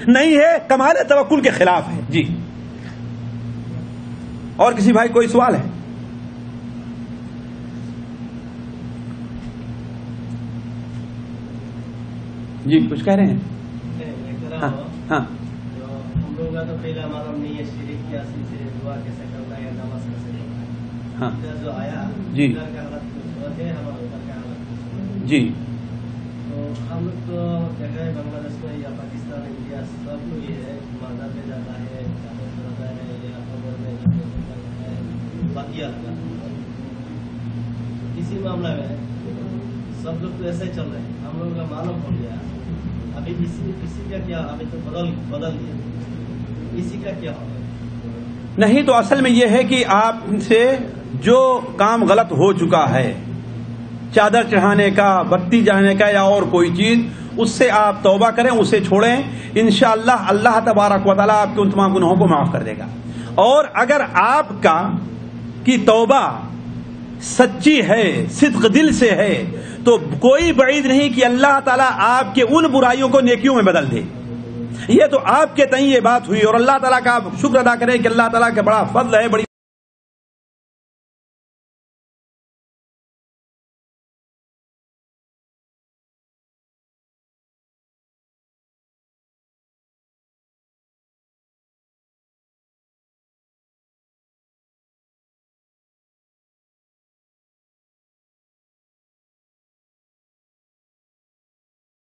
نہیں ہے، کمال توکل کے خلاف ہے۔ جی اور کسی بھائی کوئی سوال ہے؟ جی کچھ کہہ رہے ہیں؟ ہاں ہم لوگ کا تو پہلا معلوم نہیں ہے شرک کی اصل سے دعا کیسے کرنا ہے، نماز کیسے کرنا ہے، جو آیا جی ادھر کا حالت ہے، ہمارا ادھر کا حالت جی، تو ہم لوگ تو جگہ بنگلہ دیش میں یا پاکستان انڈیا سب کو یہ ہے مادہ پہ جاتا ہے یا خبر میں باقی اسی معاملہ میں سب لوگ تو ایسے چل رہے ہیں، ہم لوگوں کا معلوم ہو گیا ابھی کسی کا کیا، ابھی تو بدل دیا، اسی کا کیا ہوگا؟ نہیں تو اصل میں یہ ہے کہ آپ سے جو کام غلط ہو چکا ہے، چادر چڑھانے کا، بتی جلانے کا یا اور کوئی چیز، اس سے آپ توبہ کریں، اسے چھوڑیں، انشاءاللہ اللہ تبارک و تعالیٰ آپ کے ان تمام گناہوں کو معاف کر دے گا۔ اور اگر آپ کی توبہ سچی ہے، صدق دل سے ہے، تو کوئی بعید نہیں کہ اللہ تعالیٰ آپ کے ان برائیوں کو نیکیوں میں بدل دے۔ یہ تو آپ کے تئیں یہ بات ہوئی، اور اللہ تعالیٰ کا آپ شکر ادا کریں کہ اللہ تعالیٰ کا بڑا فضل ہے، بڑی